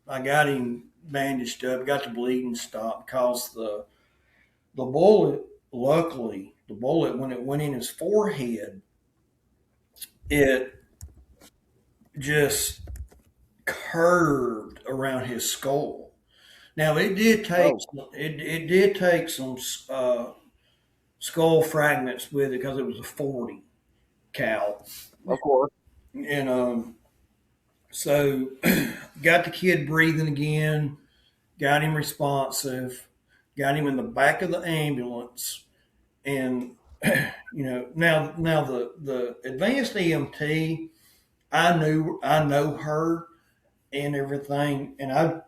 Speaker 3: I got him bandaged up, got the bleeding stopped because the bullet, luckily, the bullet, when it went in his forehead, it just curved around his skull. Now it did take
Speaker 4: Oh,
Speaker 3: it did take some skull fragments with it because it was a 40 cal,
Speaker 4: of course.
Speaker 3: and so got the kid breathing again, got him responsive, got him in the back of the ambulance, and now the advanced EMT, I know her and everything, and I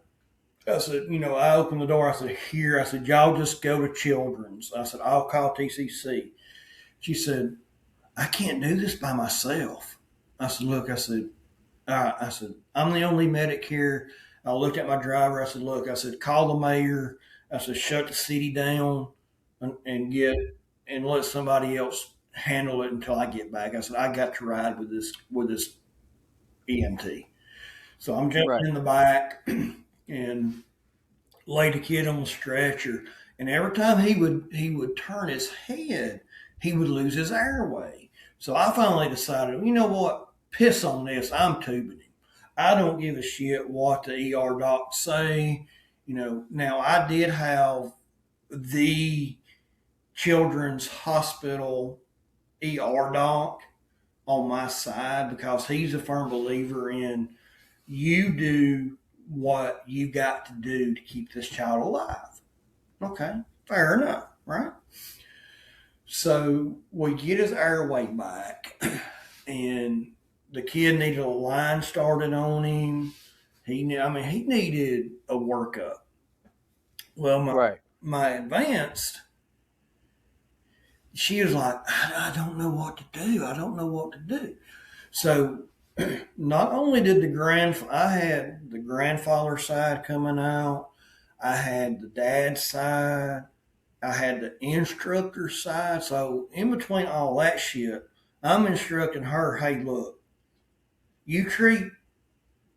Speaker 3: said, I opened the door. I said, "Here," I said, "y'all just go to Children's." I said, "I'll call TCC." She said, "I can't do this by myself." I said, "Look," I said, "all right," I said, "I'm the only medic here." I looked at my driver. I said, "Look," I said, "call the mayor." I said, "Shut the city down and let somebody else handle it until I get back." I said, "I got to ride with this EMT." So I'm jumping
Speaker 4: Right.
Speaker 3: in the back and laid the kid on the stretcher. And every time he would turn his head, he would lose his airway. So I finally decided, you know what? Piss on this. I'm tubing him. I don't give a shit what the ER docs say. Now I did have the Children's Hospital ER doc on my side because he's a firm believer in you do what you got to do to keep this child alive. Okay, fair enough, right? So we get his airway back, and the kid needed a line started on him. He needed a workup. Well,
Speaker 4: Right.
Speaker 3: my advanced, she was like, I don't know what to do. I don't know what to do. So not only did I had the grandfather side coming out, I had the dad side, I had the instructor side. So in between all that shit, I'm instructing her, "Hey, look, you treat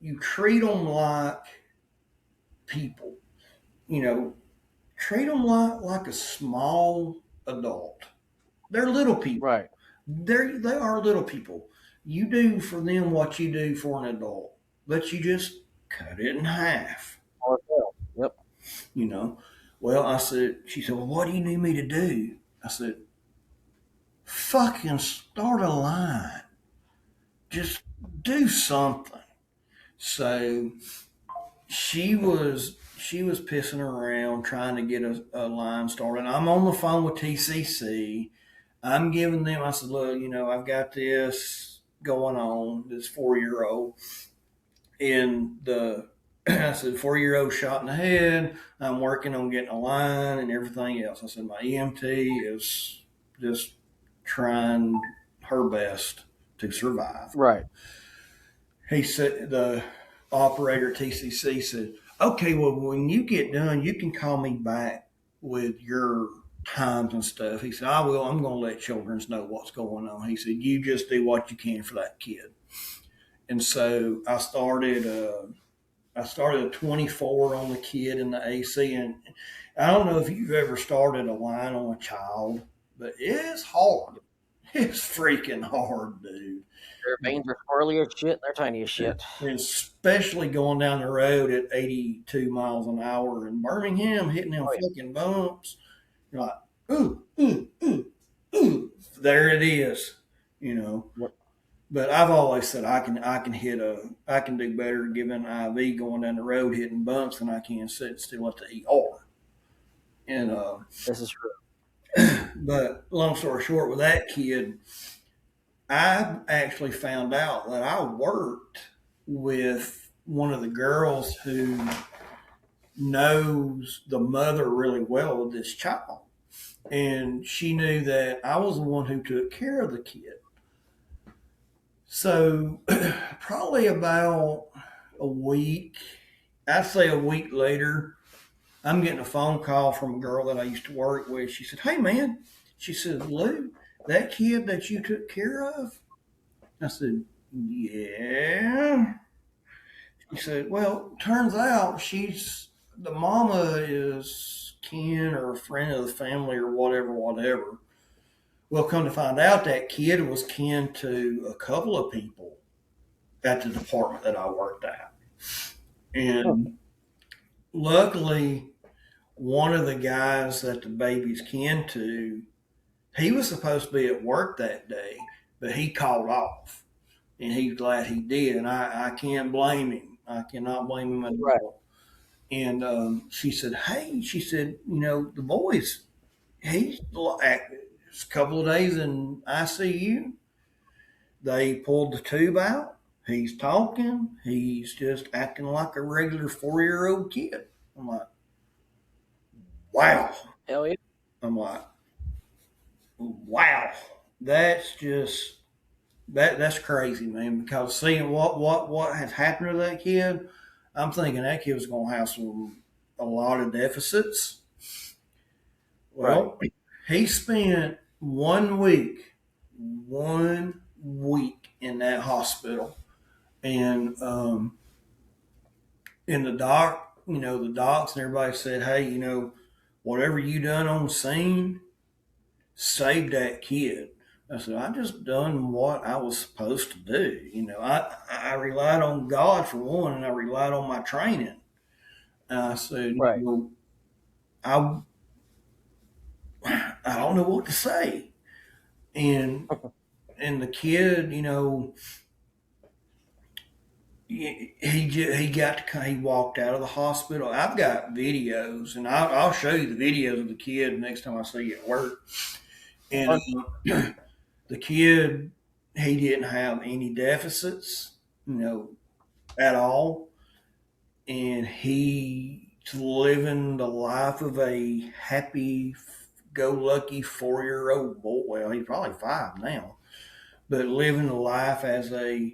Speaker 3: them like people. You know, treat them like a small adult. They're little people.
Speaker 4: Right.
Speaker 3: They are little people. You do for them what you do for an adult, but you just cut it in half."
Speaker 4: Ourselves. Yep.
Speaker 3: You know. Well, she said, "Well, what do you need me to do?" I said, "Fucking start a line. Just do something." So she was pissing around trying to get a line started. I'm on the phone with TCC. I'm giving them. I said, "Look, I've got this going on. This 4-year-old, and the I said 4-year-old shot in the head. I'm working on getting a line and everything else." I said, "My EMT is just trying her best to survive.
Speaker 4: Right.
Speaker 3: He said, the operator at TCC said, okay, well, when you get done, you can call me back with your times and stuff. He said, I will. I'm going to let children's know what's going on. He said, you just do what you can for that kid. And so I started a 24 on the kid in the AC. And I don't know if you've ever started a line on a child, but it's hard. It's freaking hard, dude.
Speaker 4: Their veins are squirrely as shit. They're tiny as shit.
Speaker 3: Especially going down the road at 82 miles an hour in Birmingham, hitting them fucking bumps. You're like, ooh, ooh, ooh, ooh. There it is, you know.
Speaker 4: Yep.
Speaker 3: But I've always said I can do better giving an IV going down the road hitting bumps than I can sitting still at the ER. And
Speaker 4: This is true.
Speaker 3: but long story short, with that kid, I actually found out that I worked with one of the girls who knows the mother really well of this child. And she knew that I was the one who took care of the kid. So probably about a week, I'd say a week later, I'm getting a phone call from a girl that I used to work with. She said, hey, man, she said, Lou, that kid that you took care of? I said, yeah. She said, well, turns out the mama is kin or a friend of the family or whatever. Well, come to find out, that kid was kin to a couple of people at the department that I worked at. And luckily, one of the guys that the baby's kin to, he was supposed to be at work that day, but he called off. And he's glad he did. And I can't blame him. I cannot blame him at all.
Speaker 4: Right.
Speaker 3: And she said, hey, the boys, he's a couple of days in ICU. They pulled the tube out. He's talking. He's just acting like a regular 4-year-old kid. I'm like, wow.
Speaker 4: Hell yeah.
Speaker 3: I'm like, wow. That's just that's crazy, man. Because seeing what has happened to that kid, I'm thinking that kid was going to have a lot of deficits. Well, he spent 1 week in that hospital, and in the docs and everybody said, hey, whatever you done on scene, saved that kid. I said, I just done what I was supposed to do. I relied on God for one, and I relied on my training. And I said,
Speaker 4: Right.
Speaker 3: I don't know what to say. And the kid, he walked out of the hospital. I've got videos, and I'll show you the videos of the kid next time I see you at work. And the kid, he didn't have any deficits, at all. And he's living the life of a happy-go-lucky 4-year-old boy. Well, he's probably 5 now, but living the life as a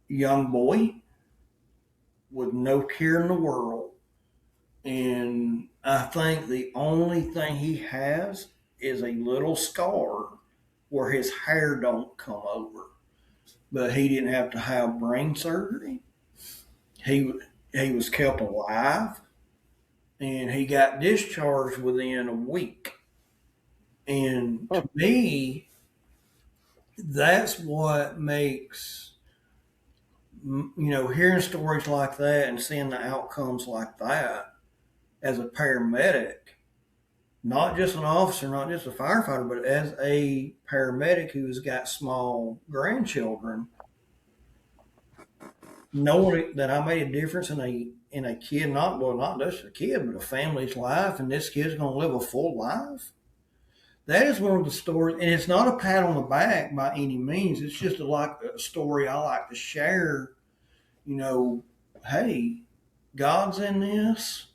Speaker 3: young boy with no care in the world. And I think the only thing he has is a little scar where his hair don't come over. But he didn't have to have brain surgery. He was kept alive, and he got discharged within a week. And to me, that's what makes, hearing stories like that and seeing the outcomes like that as a paramedic, not just an officer, not just a firefighter, but as a paramedic who's got small grandchildren, knowing that I made a difference in a kid, not just a kid, but a family's life, and this kid's going to live a full life. That is one of the stories, and it's not a pat on the back by any means. It's just a story I like to share. Hey, God's in this.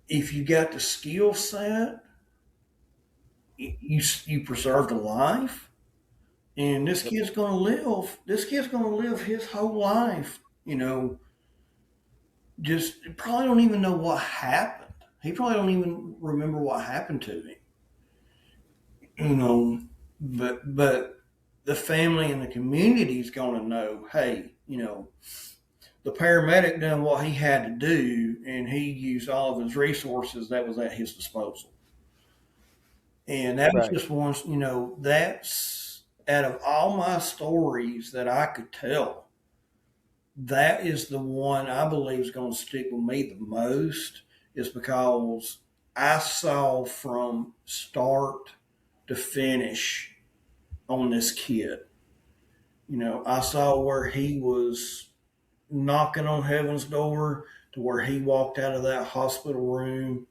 Speaker 3: If you got the skill set, you preserved a life, and this
Speaker 4: Yep.
Speaker 3: kid's going to live. This kid's going to live his whole life. Just probably don't even know what happened. He probably don't even remember what happened to him. You know, but the family and the community is going to know. Hey, the paramedic done what he had to do, and he used all of his resources that was at his disposal. And that was
Speaker 4: Right.
Speaker 3: just one, that's out of all my stories that I could tell, that is the one I believe is going to stick with me the most, is because I saw from start to finish on this kid. I saw where he was knocking on heaven's door to where he walked out of that hospital room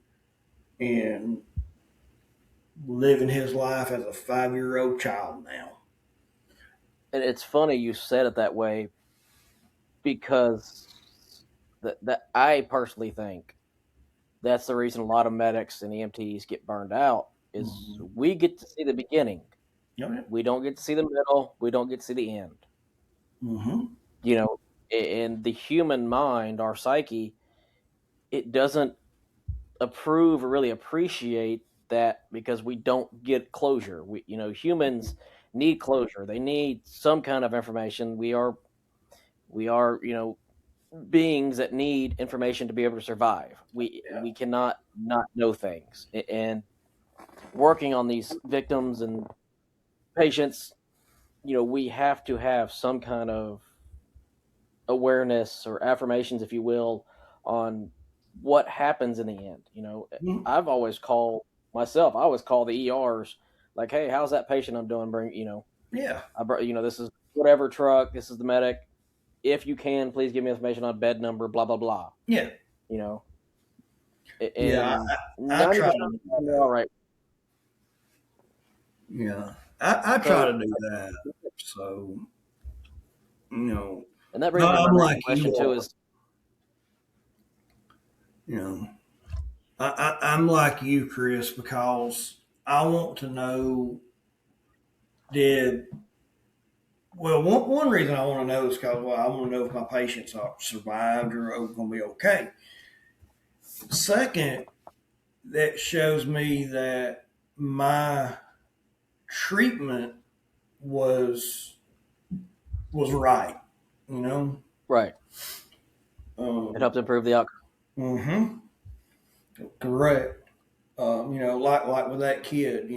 Speaker 3: and living his life as a 5-year-old child now.
Speaker 4: And it's funny you said it that way because that I personally think that's the reason a lot of medics and EMTs get burned out is
Speaker 3: Mm-hmm.
Speaker 4: we get to see the beginning.
Speaker 3: Yeah.
Speaker 4: We don't get to see the middle. We don't get to see the end.
Speaker 3: Mm-hmm.
Speaker 4: You know, in the human mind, our psyche, it doesn't approve or really appreciate that because we don't get closure. Humans need closure. They need some kind of information. We are, beings that need information to be able to survive. We
Speaker 3: Yeah.
Speaker 4: we cannot not know things. And working on these victims and patients, we have to have some kind of awareness or affirmations, if you will, on what happens in the end.
Speaker 3: Mm-hmm.
Speaker 4: I've always called myself. I always call the ERs like, "Hey, how's that patient I'm doing? Bring,
Speaker 3: Yeah.
Speaker 4: I brought, this is whatever truck. This is the medic. If you can, please give me information on bed number. Blah blah blah."
Speaker 3: Yeah.
Speaker 4: You know,
Speaker 3: Yeah.
Speaker 4: and
Speaker 3: I
Speaker 4: 90%
Speaker 3: try
Speaker 4: of
Speaker 3: to
Speaker 4: the
Speaker 3: do
Speaker 4: time they're
Speaker 3: that.
Speaker 4: all right.
Speaker 3: Yeah. I try to
Speaker 4: So,
Speaker 3: do that. So, you know,
Speaker 4: and that brings me to my
Speaker 3: I'm
Speaker 4: next
Speaker 3: like
Speaker 4: question
Speaker 3: you
Speaker 4: too.
Speaker 3: are.
Speaker 4: Is
Speaker 3: You know, I'm like you, Chris, because I want to know, did one reason I want to know is because, well, I want to know if my patients are survived or are going to be okay. Second, that shows me that my treatment was right. You know.
Speaker 4: right. It
Speaker 3: Um,
Speaker 4: helps improve the outcome.
Speaker 3: mm-hmm. Correct. Like with that kid,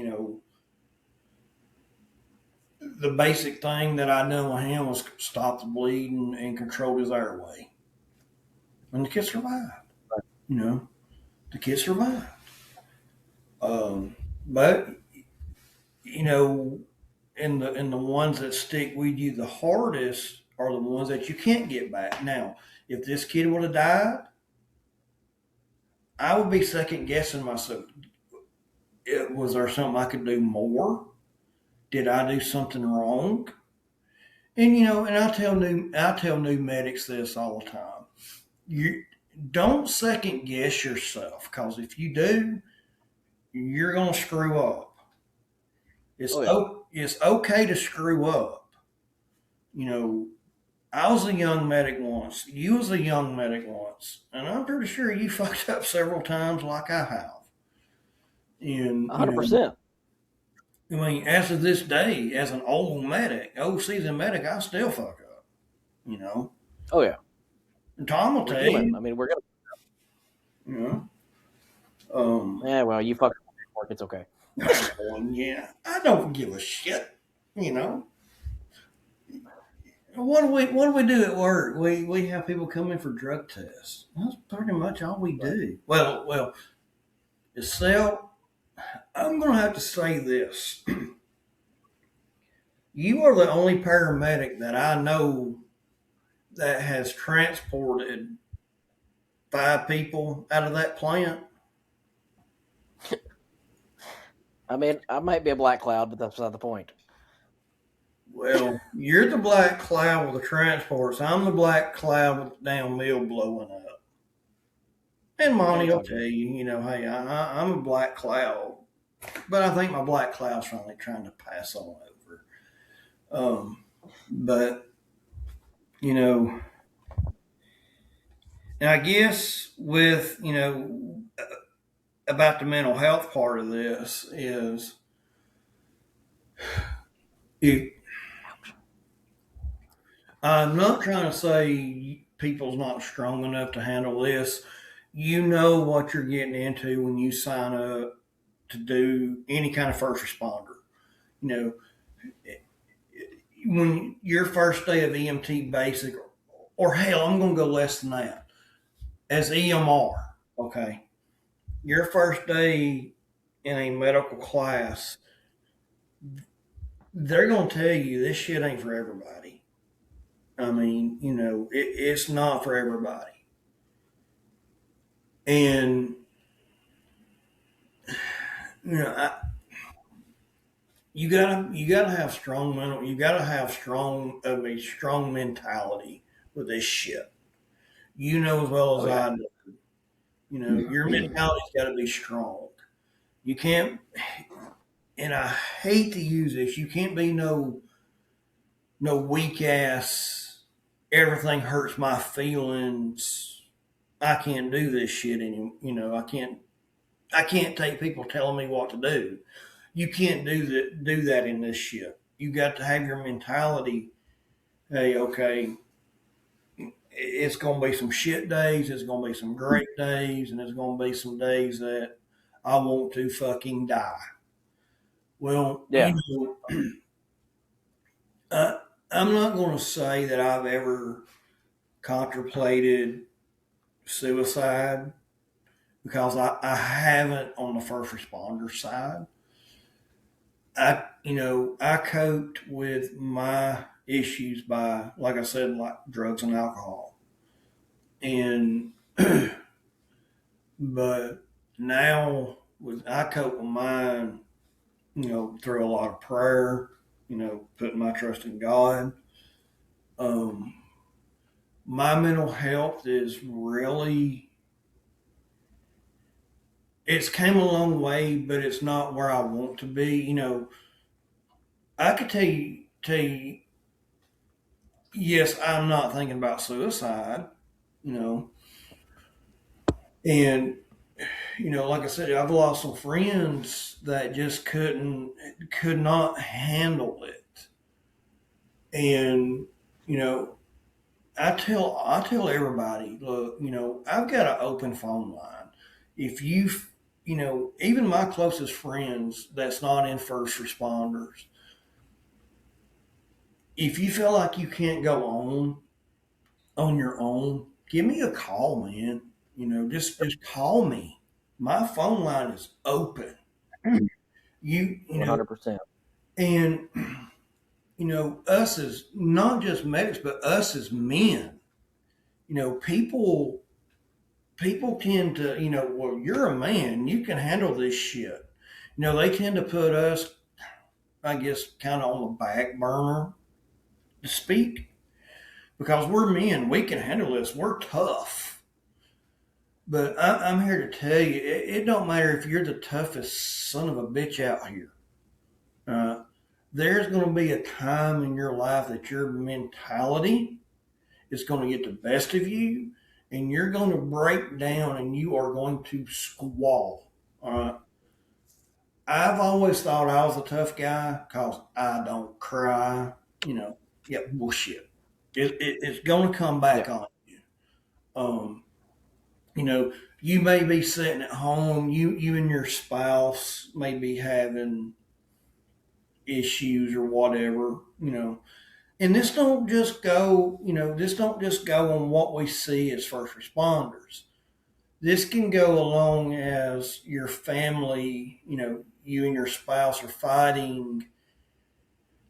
Speaker 3: the basic thing that I done with him was stop the bleeding and control his airway, and the kid survived. You know, the kid survived. But you know, and the ones that stick with you the hardest are the ones that you can't get back. Now, if this kid would have died, I would be second guessing myself. Was there something I could do more? Did I do something wrong? And I tell new medics this all the time. You don't second guess yourself, because if you do, you're gonna screw up.
Speaker 4: Oh yeah.
Speaker 3: It's okay to screw up. You know, I was a young medic once. You was a young medic once, and I'm pretty sure you fucked up several times, like I have. And
Speaker 4: 100%.
Speaker 3: I mean, as of this day, as an old seasoned medic, I still fuck up. You know,
Speaker 4: Oh yeah.
Speaker 3: and Tom will
Speaker 4: We're
Speaker 3: tell
Speaker 4: human.
Speaker 3: you.
Speaker 4: I mean, we're gonna.
Speaker 3: You know, um,
Speaker 4: Yeah. Well, you fuck up work. It's okay.
Speaker 3: yeah, I don't give a shit. You know, what do we do at work? We have people come in for drug tests. That's pretty much all we
Speaker 4: Right.
Speaker 3: do. Well, itself. I'm gonna have to say this. You are the only paramedic that I know that has transported 5 people out of that plant.
Speaker 4: I mean, I might be a black cloud, but that's not the point.
Speaker 3: Well, you're the black cloud with the transports. I'm the black cloud with the damn mill blowing up. And
Speaker 4: Yeah,
Speaker 3: Monty
Speaker 4: it's
Speaker 3: will
Speaker 4: all
Speaker 3: tell
Speaker 4: good.
Speaker 3: you, hey, I'm a black cloud. But I think my black cloud's finally trying to pass on over. But you know, and I guess with about the mental health part of this is it, I'm not trying to say people's not strong enough to handle this. You know what you're getting into when you sign up to do any kind of first responder. You know, when your first day of EMT basic, or hell, I'm going to go less than that, as EMR, okay? Your first day in a medical class, they're going to tell you this shit ain't for everybody. I mean, it's not for everybody. And, you know, I, you gotta have strong mental, you gotta have a strong mentality with this shit. You know as well
Speaker 4: Oh
Speaker 3: as
Speaker 4: yeah.
Speaker 3: I do. Your mentality's got to be strong. You can't, and I hate to use this. You can't be no weak ass. Everything hurts my feelings. I can't do this shit anymore. I can't take people telling me what to do. You can't do that in this shit. You got to have your mentality. Hey, okay, it's gonna be some shit days. It's gonna be some great days, and it's gonna be some days that I want to fucking die. Well,
Speaker 4: Yeah.
Speaker 3: I, I'm not going to say that I've ever contemplated suicide because I haven't on the first responder side. I coped with my issues by, like I said, like drugs and alcohol, and but now I cope with mine, through a lot of prayer, putting my trust in God. Um, my mental health is really, it's came a long way, but it's not where I want to be. I could tell you, yes, I'm not thinking about suicide, you know, and like I said, I've lost some friends that just could not handle it, and you know, I tell everybody, look, I've got an open phone line. If even my closest friends that's not in first responders, if you feel like you can't go on your own, give me a call, man. Just call me. My phone line is open. You you know,
Speaker 4: 100%.
Speaker 3: and us as not just medics, but us as men. People tend to, well, you're a man, you can handle this shit. They tend to put us, I guess, kind of on the back burner to speak because we're men. We can handle this. We're tough. But I'm here to tell you, it don't matter if you're the toughest son of a bitch out here. Uh, there's going to be a time in your life that your mentality is going to get the best of you, and you're going to break down, and you are going to squall. I've always thought I was a tough guy because I don't cry. Yeah, bullshit. It's going to come
Speaker 4: Yeah.
Speaker 3: back on you. Um, you know, you may be sitting at home. You and your spouse may be having issues or whatever. And this don't just go. This don't just go on what we see as first responders. This can go along as your family. You and your spouse are fighting.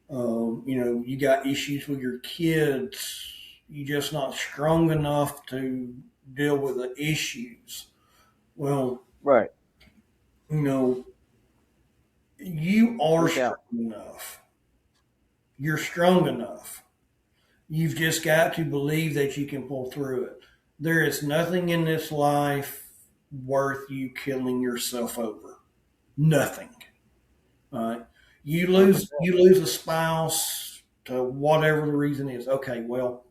Speaker 3: You got issues with your kids. You're just not strong enough to deal with the issues. Well,
Speaker 4: Right.
Speaker 3: you know, you are
Speaker 4: Speak
Speaker 3: strong
Speaker 4: out.
Speaker 3: enough. You're strong enough. You've just got to believe that you can pull through it. There is nothing in this life worth you killing yourself over. Nothing. All right. You lose a spouse to whatever the reason is. Okay, well,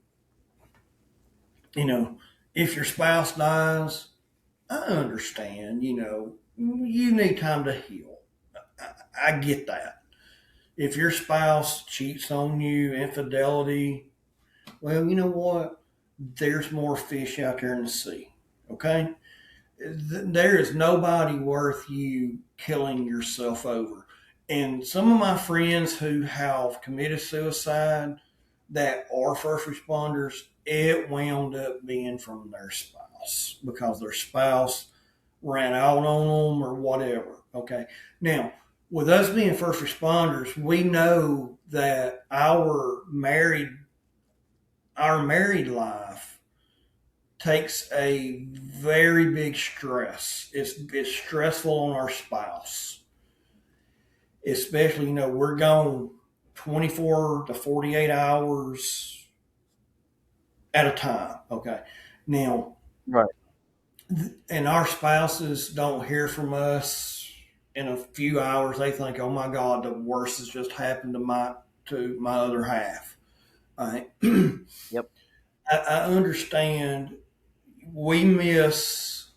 Speaker 3: if your spouse dies, I understand, you need time to heal. I get that. If your spouse cheats on you, infidelity, well, you know what? There's more fish out there in the sea. Okay? There is nobody worth you killing yourself over. And some of my friends who have committed suicide that are first responders, it wound up being from their spouse because their spouse ran out on them or whatever. Okay. Now, with us being first responders, we know that our married life takes a very big stress. It's stressful on our spouse, especially we're gone 24 to 48 hours at a time. Okay, now
Speaker 4: Right.
Speaker 3: and our spouses don't hear from us in a few hours. They think, "Oh my God, the worst has just happened to my other half." All right.
Speaker 4: Yep.
Speaker 3: I understand we miss,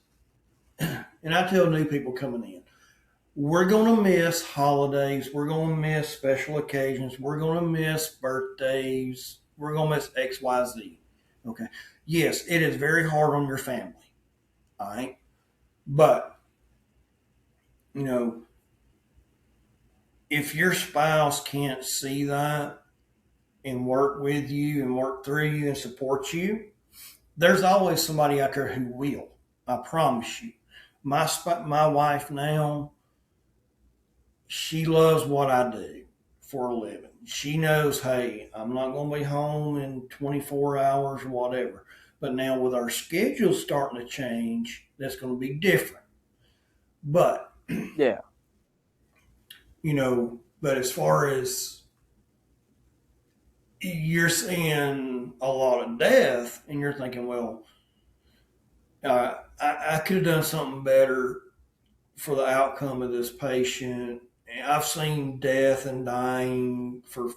Speaker 3: and I tell new people coming in, we're going to miss holidays. We're going to miss special occasions. We're going to miss birthdays. We're going to miss X, Y, Z. Okay. Yes, it is very hard on your family. All right. But, if your spouse can't see that and work with you and work through you and support you, there's always somebody out there who will. I promise you. My wife now, she loves what I do for a living. She knows, hey, I'm not going to be home in 24 hours or whatever. But now with our schedule starting to change, that's going to be different. But,
Speaker 4: Yeah.
Speaker 3: but as far as you're seeing a lot of death and you're thinking, well, I could have done something better for the outcome of this patient. I've seen death and dying for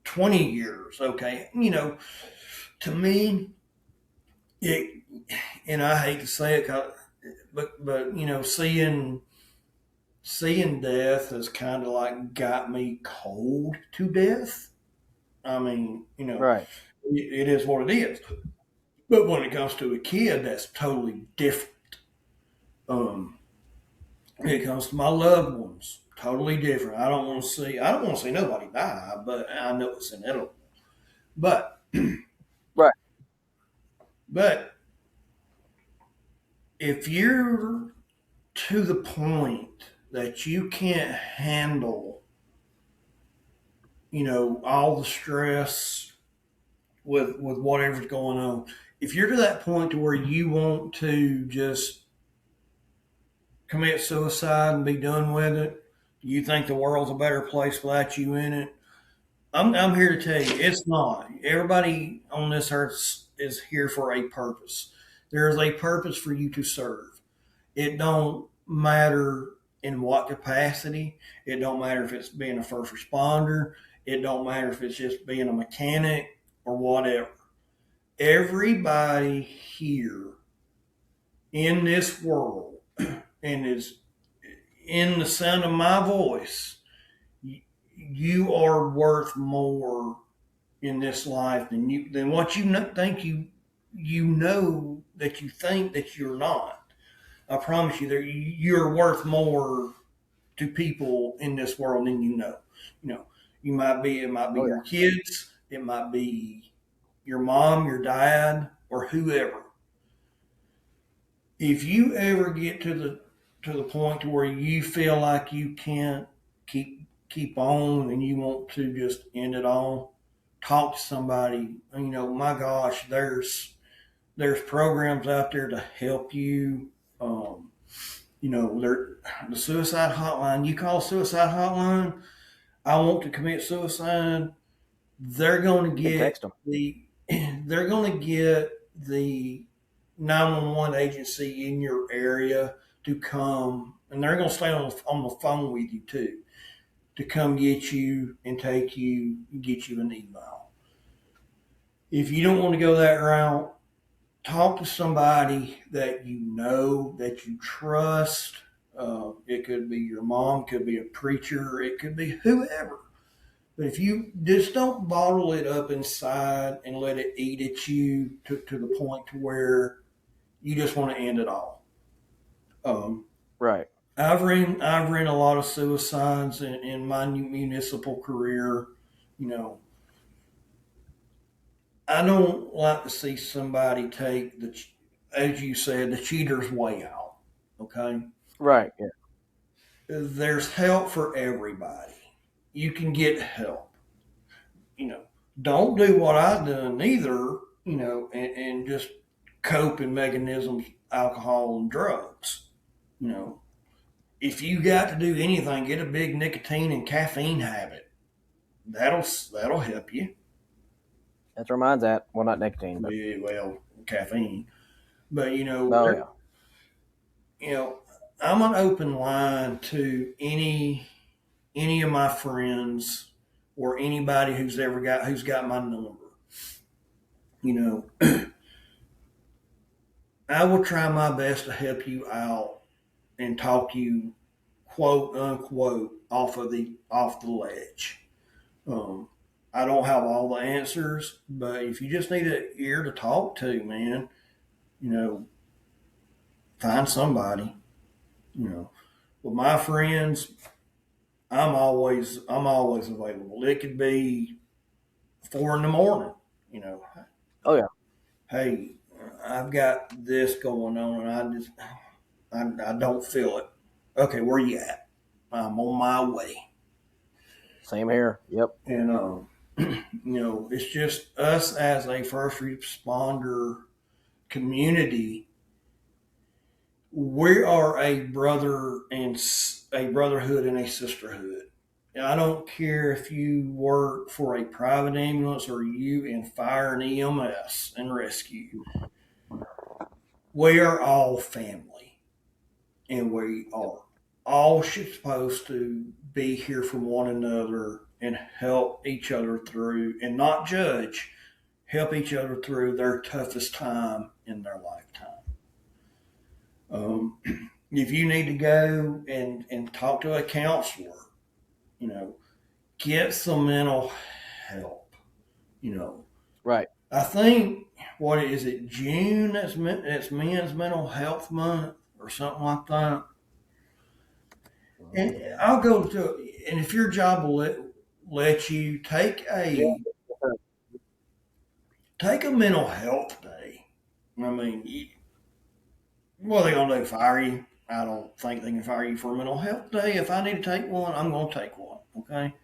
Speaker 3: 20 years. Okay. To me, it, and I hate to say it, but seeing death has kind of like got me cold to death. I mean,
Speaker 4: Right.
Speaker 3: it is what it is. But when it comes to a kid, that's totally different. Um, when it comes to my loved ones, totally different. I don't want to see nobody die, but I know it's inevitable. But
Speaker 4: Right.
Speaker 3: but if you're to the point that you can't handle, all the stress with whatever's going on, if you're to that point to where you want to just commit suicide and be done with it, you think the world's a better place without you in it, I'm here to tell you it's not. Everybody on this earth is here for a purpose. There is a purpose for you to serve. It don't matter in what capacity. It don't matter if it's being a first responder. It don't matter if it's just being a mechanic or whatever. Everybody here in this world and is in the sound of my voice, you are worth more in this life than what think that you think that you're not. I promise you, you're worth more to people in this world than you know. It might be
Speaker 4: Oh,
Speaker 3: your
Speaker 4: yeah.
Speaker 3: kids, it might be your mom, your dad, or whoever. If you ever get to the point to where you feel like you can't keep on and you want to just end it all, talk to somebody. My gosh, there's programs out there to help you. The suicide hotline. You call suicide hotline. I want to commit suicide. They're going to
Speaker 4: And
Speaker 3: get
Speaker 4: text them.
Speaker 3: they're going to get the 911 agency in your area to come and they're going to stay on the phone with you too to come get you and take you, get you an eval. If you don't want to go that route, talk to somebody that you know, that you trust. It could be your mom, could be a preacher, it could be whoever. But if you just don't bottle it up inside and let it eat at you to the point to where you just want to end it all. Um,
Speaker 4: Right.
Speaker 3: I've ran a lot of suicides in my municipal career. You know, I don't like to see somebody take as you said, the cheater's way out. Okay,
Speaker 4: Right. Yeah.
Speaker 3: there's help for everybody. You can get help. You know, don't do what I've done either. You know, and just coping mechanisms, alcohol and drugs. You know, if you got to do anything, get a big nicotine and caffeine habit. That'll help you.
Speaker 4: That's where mine's at. Well, not nicotine, but
Speaker 3: Yeah, well, caffeine. But
Speaker 4: oh yeah.
Speaker 3: you know, I'm an open line to any of my friends or anybody who's got my number. You know, I will try my best to help you out and talk you quote unquote off the ledge. Um, I don't have all the answers, but if you just need an ear to talk to, man, you know, find somebody. You know, with my friends, I'm always available. It could be 4 in the morning. You know,
Speaker 4: Oh yeah.
Speaker 3: hey, I've got this going on, and I don't feel it. Okay, where you at? I'm on my way.
Speaker 4: Same here. Yep.
Speaker 3: And you know, it's just us as a first responder community. We are a brotherhood and a sisterhood. I don't care if you work for a private ambulance or you in fire and EMS and rescue. We are all family, and we are all supposed to be here for one another and help each other through, and not judge, help each other through their toughest time in their lifetime. Um, if you need to go and talk to a counselor, you know, get some mental help. You know,
Speaker 4: Right.
Speaker 3: I think what is it, June? That's Men's Mental Health Month or something like that. And I'll go to, and if your job will let you
Speaker 4: Yeah.
Speaker 3: take a mental health day. I mean, what are they gonna do? Fire you? I don't think they can fire you for a mental health day. If I need to take one, I'm gonna take one. Okay.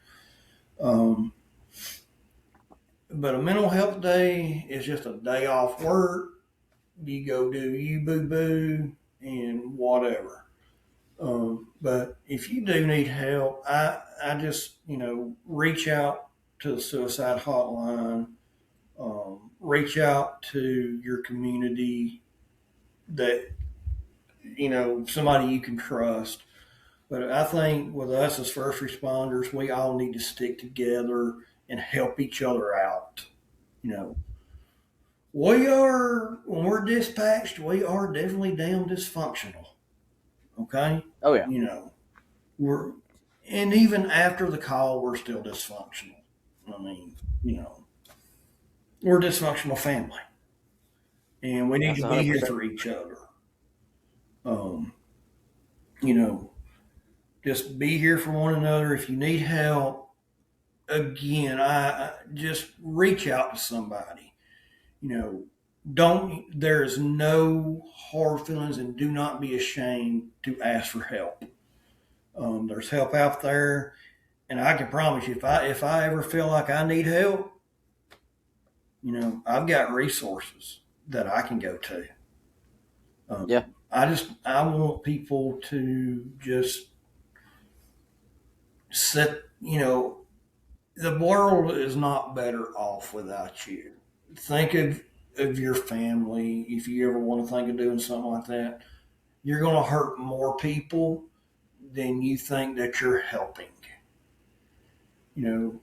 Speaker 3: Um, but a mental health day is just a day off work. You go do you boo boo and whatever. But if you do need help, I just, reach out to the suicide hotline, reach out to your community that, somebody you can trust. But I think with us as first responders, we all need to stick together and help each other out. You know, when we're dispatched, we are definitely damn dysfunctional. Okay.
Speaker 4: Oh yeah.
Speaker 3: You know, we're, and even after the call, we're still dysfunctional. I mean, we're a dysfunctional family and we need
Speaker 4: That's
Speaker 3: to be here
Speaker 4: 100%.
Speaker 3: for each other. Um, you know, just be here for one another. If you need help, again, I just reach out to somebody. You know, there is no hard feelings, and do not be ashamed to ask for help. There's help out there, and I can promise you, if I ever feel like I need help, I've got resources that I can go to.
Speaker 4: Yeah.
Speaker 3: I want people to just sit. The world is not better off without you. Think of your family. If you ever want to think of doing something like that, you're going to hurt more people then you think that you're helping. You know,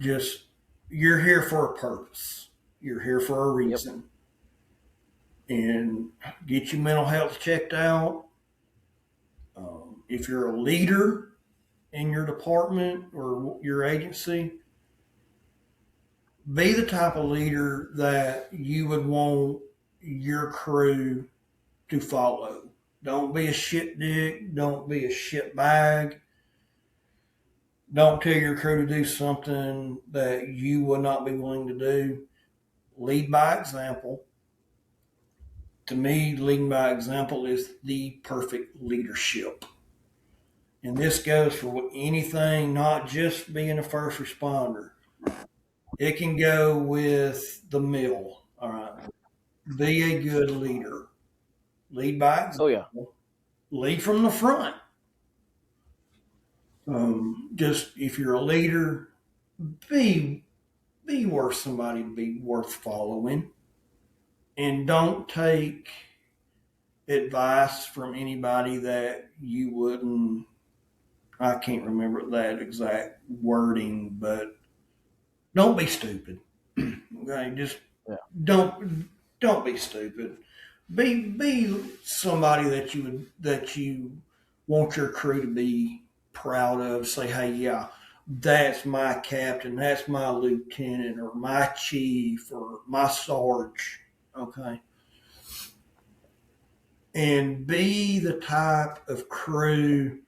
Speaker 3: just you're here for a purpose. You're here for a
Speaker 4: Yep.
Speaker 3: reason. And get your mental health checked out. If you're a leader in your department or your agency, be the type of leader that you would want your crew to follow. Don't be a shit dick. Don't be a shit bag. Don't tell your crew to do something that you would not be willing to do. Lead by example. To me, leading by example is the perfect leadership. And this goes for anything, not just being a first responder. It can go with the mill. All right. Be a good leader. Lead by example.
Speaker 4: Oh yeah.
Speaker 3: Lead from the front. Just if you're a leader, be worth somebody to be worth following. And don't take advice from anybody that you wouldn't. I can't remember that exact wording, but don't be stupid. Okay, just
Speaker 4: Yeah.
Speaker 3: don't be stupid. Be somebody that you want your crew to be proud of. Say, hey, yeah, that's my captain, that's my lieutenant, or my chief, or my sarge. Okay, and be the type of crew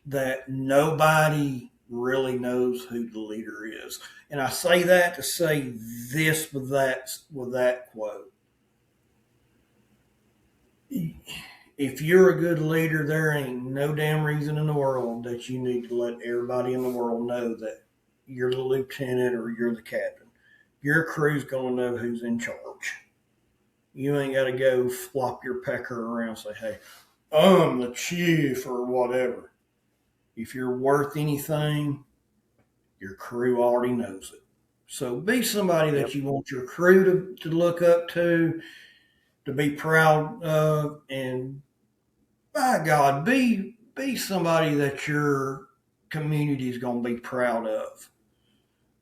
Speaker 3: that nobody really knows who the leader is. And I say that to say this with that quote. If you're a good leader, there ain't no damn reason in the world that you need to let everybody in the world know that you're the lieutenant or you're the captain. Your crew's going to know who's in charge. You ain't got to go flop your pecker around and say, hey, I'm the chief or whatever. If you're worth anything, your crew already knows it. So be somebody that you want your crew to look up to be proud of, and by God, be somebody that your community is going to be proud of.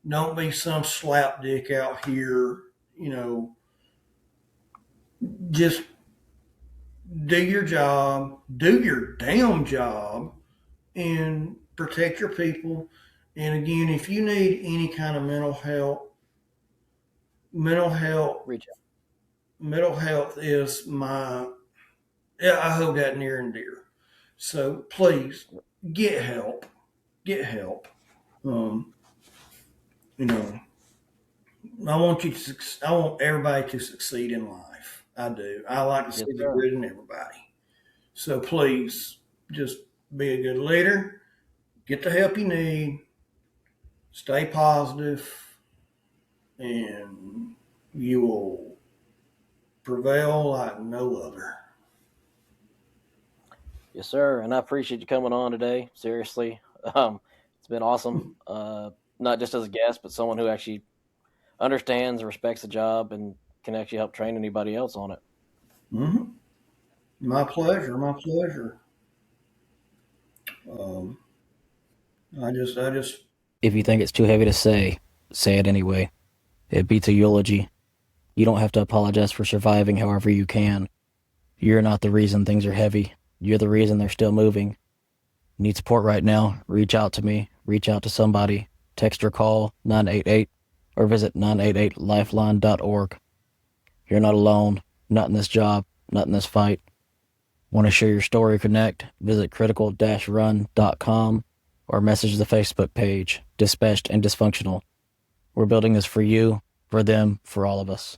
Speaker 3: Don't be some slapdick out here, just do your job, do your damn job, and protect your people. And again, if you need any kind of mental health
Speaker 4: Reach out.
Speaker 3: mental health is I hold that near and dear. So please get help. Get help. You know, I want everybody to succeed in life. I do. I like to see
Speaker 4: Yes,
Speaker 3: the
Speaker 4: sir.
Speaker 3: good in everybody. So please just be a good leader. Get the help you need. Stay positive, and you will prevail like no other.
Speaker 4: Yes, sir. And I appreciate you coming on today. Seriously, it's been awesome. Not just as a guest, but someone who actually understands and respects the job and can actually help train anybody else on it.
Speaker 3: Mm-hmm. My pleasure. My pleasure. Um, I just.
Speaker 2: If you think it's too heavy to say it anyway. It beats a eulogy. You don't have to apologize for surviving however you can. You're not the reason things are heavy. You're the reason they're still moving. Need support right now? Reach out to me. Reach out to somebody. Text or call 988 or visit 988lifeline.org. You're not alone. Not in this job. Not in this fight. Want to share your story or connect? Visit critical-run.com or message the Facebook page, Dispatched and Dysfunctional. We're building this for you, for them, for all of us.